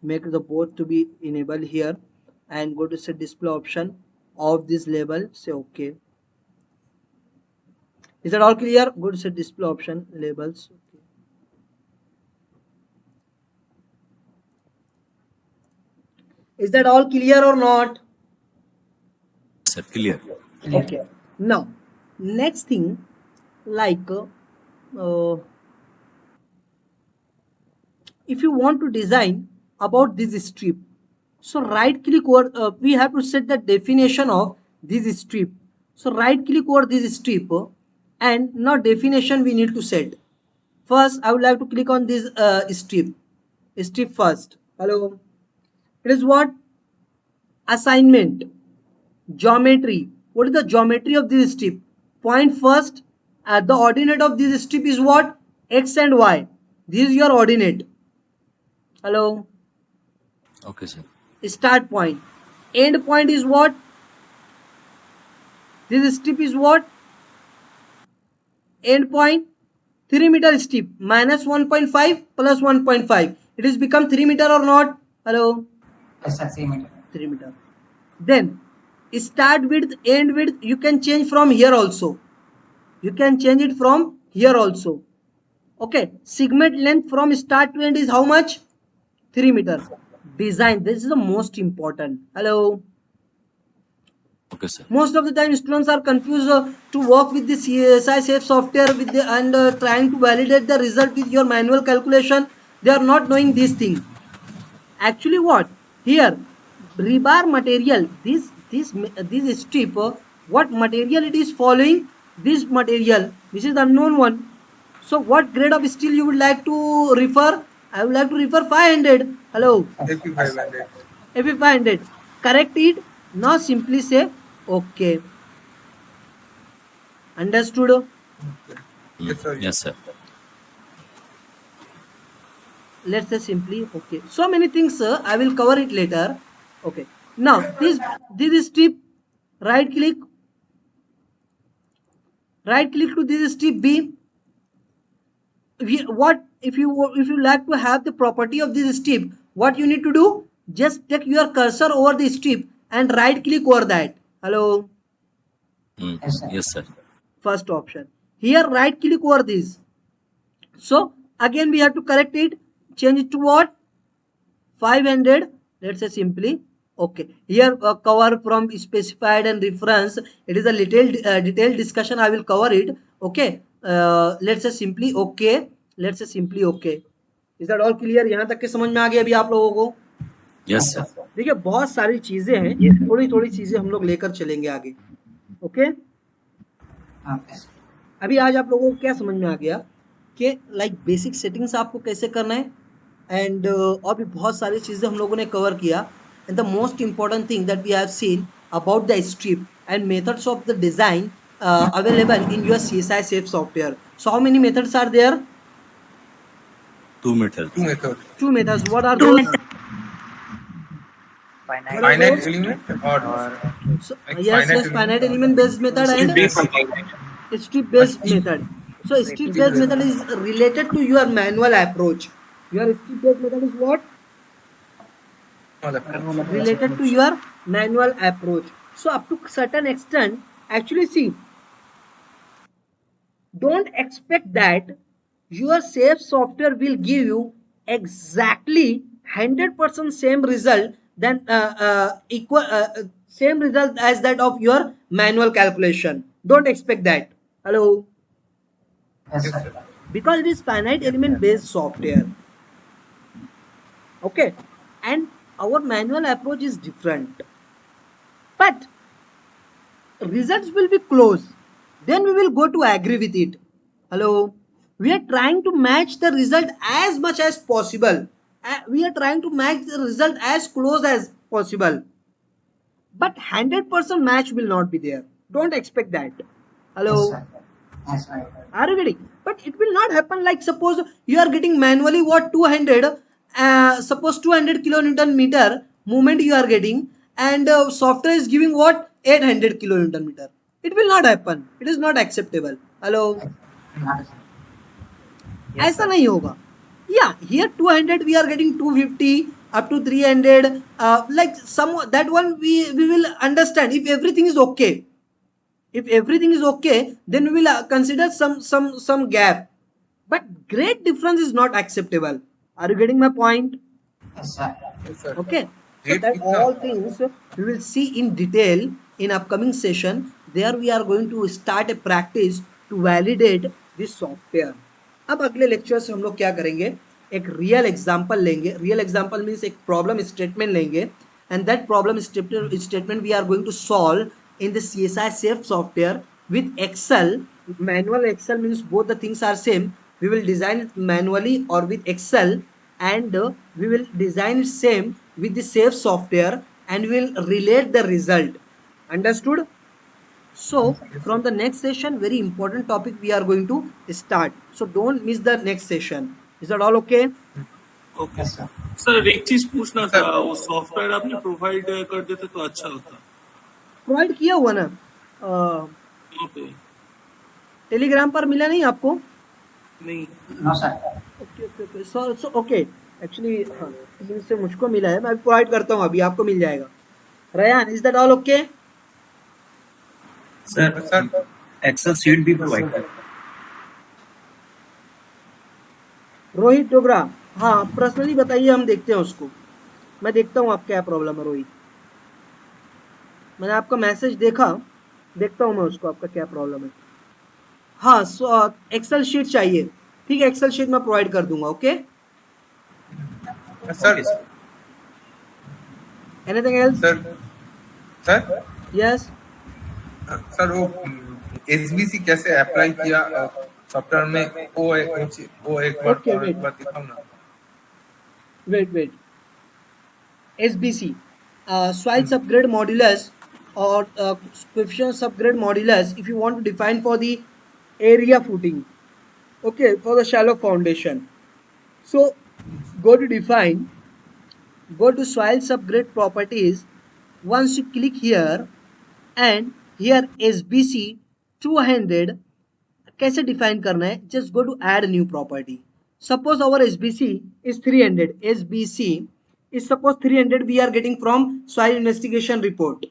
S1: Make the both to be enabled here, and go to set display option of this label. Say okay. Is that all clear? Go to set display option labels. Okay. Is that all clear or not?
S4: Sir, clear.
S1: Okay. Now, next thing, like if you want to design about this strip, so right click over, we have to set the definition of this strip. So right click over this strip, and now definition we need to set. First, I would like to click on this strip first. Hello. It is what? Assignment. Geometry. What is the geometry of this strip? Point first. The ordinate of this strip is what? X and Y. This is your ordinate. Hello.
S4: Okay, sir.
S1: Start point. End point is what? This strip is what? End point. 3 meter strip minus 1.5 plus 1.5. It is become 3 meter or not? Hello.
S5: Yes, sir. 3 meter.
S1: 3 meter. Then start width, end width, you can change from here also. You can change it from here also. Okay. Segment length from start to end is how much? 3 meter. Design. This is the most important. Hello.
S4: Okay, sir.
S1: Most of the time students are confused to work with the CSI SAFE software with the, and trying to validate the result with your manual calculation. They are not knowing this thing. Actually what? Here rebar material, this strip, what material it is following? This material, which is the unknown one. So what grade of steel you would like to refer? I would like to refer 500. Hello.
S2: AP500.
S1: AP500. Correct it. Now simply say okay. Understood?
S2: Yes, sir.
S4: Yes, sir.
S1: Let's say simply okay. So many things, sir. I will cover it later. Okay. Now this strip, right click to this strip B. What if you like to have the property of this strip? What you need to do? Just take your cursor over the strip and right click over that. Hello.
S5: Yes, sir.
S4: Yes, sir.
S1: First option. Here right click over this. So again we have to correct it. Change it to what? 500. Let's say simply okay. Here cover from specified and reference. It is a little detailed discussion. I will cover it. Okay. Let's say simply okay. Let's say simply okay. Is that all clear? यहाँ तक के समझ में आ गया अभी आप लोगों को?
S4: Yes, sir.
S1: देखिए बहुत सारी चीजें हैं, थोड़ी थोड़ी चीजें हम लोग लेकर चलेंगे आगे. ओके.
S5: Okay.
S1: अभी आज आप लोगों को क्या समझ में आ गया कि लाइक बेसिक सेटिंग्स आपको कैसे करना है, एंड और भी बहुत सारी चीज़ें हम लोगों ने कवर किया. And the most important thing that we have seen about the strip and methods of the design available in your CSI SAFE software. So how many methods are there?
S4: Two methods.
S2: Two methods.
S1: Two methods. What are those?
S3: finite
S1: What are
S2: Finite
S1: those?
S2: element or
S3: और
S1: So,
S2: like
S1: yes,
S2: finite
S1: finite
S2: element
S1: element based method and strip based
S2: strip.
S1: method. So strip based method is related to your manual approach. Your strip based method is what? Related to your manual approach. So up to certain extent, actually see, don't expect that your safe software will give you exactly 100% same result than equal same result as that of your manual calculation. Don't expect that. Hello.
S5: Yes,
S2: Yes,
S5: sir.
S2: sir.
S1: Because it is finite element based software. Okay, and our manual approach is different, but results will be close. Then we will go to agree with it. Hello. We are trying to match the result as much as possible. We are trying to match the result as close as possible. But 100% match will not be there. Don't expect that. Hello.
S5: Yes, sir. Yes, sir.
S1: Are you getting? But it will not happen like suppose you are getting manually what 200, suppose 200 kilonewton meter movement you are getting, and software is giving what 800 kilonewton meter. It will not happen. It is not acceptable. Hello.
S5: Not,
S1: ऐसा नहीं होगा. Yeah, here 200 we are getting 250 up to 300. Like some that one we will understand if everything is okay. If everything is okay, then we will consider some gap. But great difference is not acceptable. Are you getting my point?
S5: yes, sir.
S2: Yes, sir.
S1: Okay. So
S2: Great
S1: that
S2: picture.
S1: all things we will see in detail in upcoming session. There we are going to start a practice to validate this software. अब अगले lecture से हम लोग क्या करेंगे, एक real example लेंगे. Real example means एक प्रॉब्लम स्टेटमेंट लेंगे, and that problem statement we are going to solve in the CSI SAFE software with Excel. Manual Excel means both the things are same. We will design it manually or with Excel, and we will design it same with the SAFE software, and we will relate the result. Understood? So from the next session, very important topic we are going to start. So don't miss the next session. Is that all okay?
S8: Okay
S5: Yes, sir.
S8: Sir एक चीज पूछना था, वो software आपने provide कर देते तो अच्छा होता.
S1: प्रोवाइड किया हुआ ना,
S8: ओके
S1: टेलीग्राम पर मिला नहीं आपको?
S8: नहीं
S5: No, sir.
S1: Okay okay okay. So okay, actually हाँ, टीम से मुझको मिला है, मैं प्रोवाइड करता हूँ, अभी आपको मिल जाएगा. Ryan, is that all okay?
S4: Sir
S2: sir
S4: Excel sheet भी प्रोवाइड कर.
S1: रोहित डोगरा, हाँ पर्सनली बताइए, हम देखते हैं उसको. मैं देखता हूँ आप क्या प्रॉब्लम है रोहित. मैंने आपका मैसेज देखा, देखता हूँ मैं उसको आपका क्या प्रॉब्लम है. हाँ, सो एक्सेल शीट चाहिए. ठीक है, एक्सेल शीट मैं प्रोवाइड कर दूंगा. Okay.
S2: Sir
S1: anything else?
S2: Sir sir
S1: yes.
S2: Sir वो एसबीसी कैसे अप्लाई किया सॉफ्टवेयर में, वो एक बार
S1: Okay, wait.
S2: दिखाओ ना.
S1: Wait. SBC, soil subgrade modulus or coefficient subgrade modulus, if you want to define for the area footing, okay, for the shallow foundation. So go to define, go to soil subgrade properties. Once you click here, and here SBC 200 कैसे define करना है, just go to add new property. Suppose our SBC is 300. SBC is suppose 300 we are getting from soil investigation report,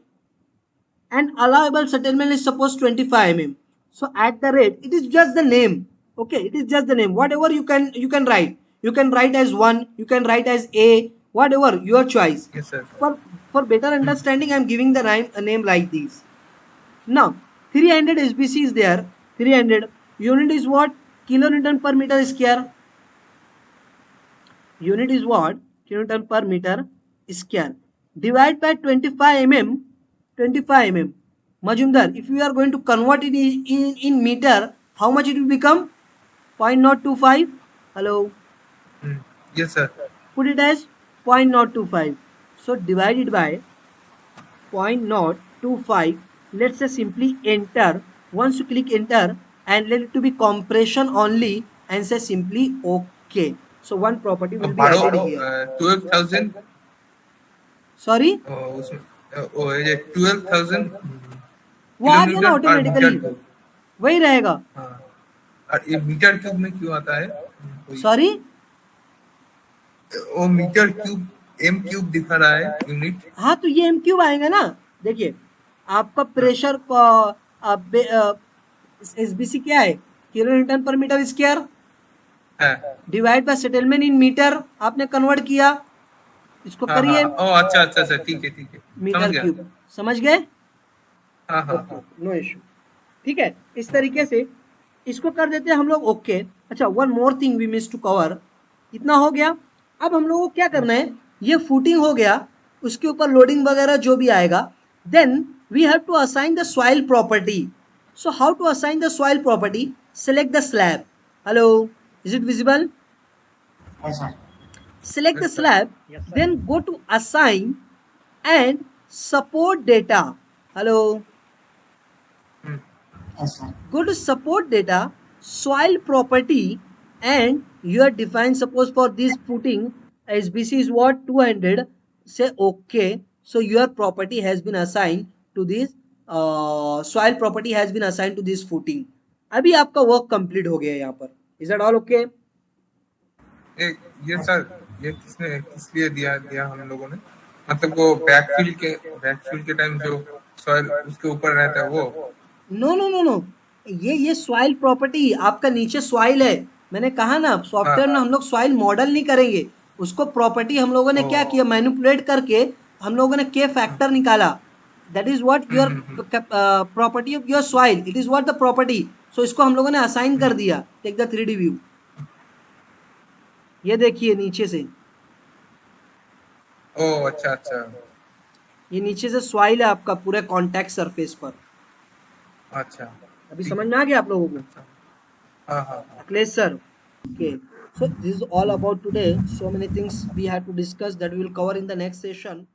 S1: and allowable settlement is suppose 25 mm. So at the rate, it is just the name. Okay, it is just the name. Whatever you can write. You can write as 1, you can write as A, whatever your choice.
S2: Yes, sir.
S1: For better understanding, I am giving the name like this. Now 300 SBC is there. 300 unit is what? Kilonewton per meter square. Unit is what? Kilonewton per meter square. Divide by 25 mm. 25 mm. Majumdar, if you are going to convert it in meter, how much it will become? 0.025. Hello.
S2: Yes, sir.
S1: Put it as 0.025. So divide it by 0.025. Let's say simply enter. Once you click enter and let it to be compression only, and say simply OK. So one property will be
S2: 12
S1: added here.
S2: 12,000
S1: Sorry,
S2: उसमें ये 12,000
S1: वो आ गया ना
S2: kilometre पर
S1: automatically,
S2: metre cube.
S1: वही रहेगा।
S2: हाँ, और ये मीटर क्यूब में क्यों आता है?
S1: सॉरी,
S2: वो मीटर क्यूब एम क्यूब दिखा रहा है यूनिट।
S1: हाँ तो ये एम क्यूब आएगा ना। देखिए आपका प्रेशर एसबीसी क्या है, kilo newton per metre square, divide by settlement in metre, आपने कन्वर्ट किया, इसको करिए
S2: अच्छा अच्छा अच्छा, ठीक है समझ
S1: मीटर
S2: गया।
S1: क्यूब, समझ गए?
S2: हाँ हाँ
S1: ओके, नो इशू, ठीक है। इस तरीके से इसको कर देते हैं हम लोग। ओके, अच्छा one more thing we miss to cover, इतना हो गया। अब हम लोगों को क्या करना है, ये फुटिंग हो गया, उसके ऊपर लोडिंग वगैरह जो भी आएगा, then we have to assign the soil property. So how to assign the soil property? Select the slab. Hello, is it visible?
S5: Yes, sir.
S1: Select the
S2: Yes, sir.
S1: slab, then go to assign and support data. Hello,
S5: Yes, sir.
S1: go to support data, soil property, and you are defined, suppose for this footing SBC is what, 200, say okay. So your property has been assigned to this soil property has been assigned to this footing. अभी आपका work complete हो गया यहाँ पर। Is that all okay?
S2: ये sir, ये किस लिए दिया हम लोगों ने? मतलब वो बैकफिल के टाइम जो सॉइल उसके ऊपर रहता है वो?
S1: नो नो नो नो, ये सॉइल प्रॉपर्टी आपका नीचे सॉइल है। मैंने कहा ना सॉफ्टवेयर में हम लोग सॉइल मॉडल नहीं करेंगे, उसको प्रॉपर्टी हम लोगों ने क्या किया, मैनिपुलेट करके हम लोगों ने के फैक्टर निकाला। That is what your property of your soil, it is what the property. So इसको हम लोगों ने असाइन कर दिया। टेक द 3D व्यू, ये देखिए नीचे से,
S2: ओ अच्छा अच्छा,
S1: ये नीचे से सॉइल है आपका पूरे कॉन्टैक्ट सरफेस पर।
S2: अच्छा
S1: अभी समझ में आ गया आप लोगों को?
S2: हाँ हाँ
S1: Akhilesh sir. Okay. So this is all about today. So many things we had to discuss that we will cover in the next session.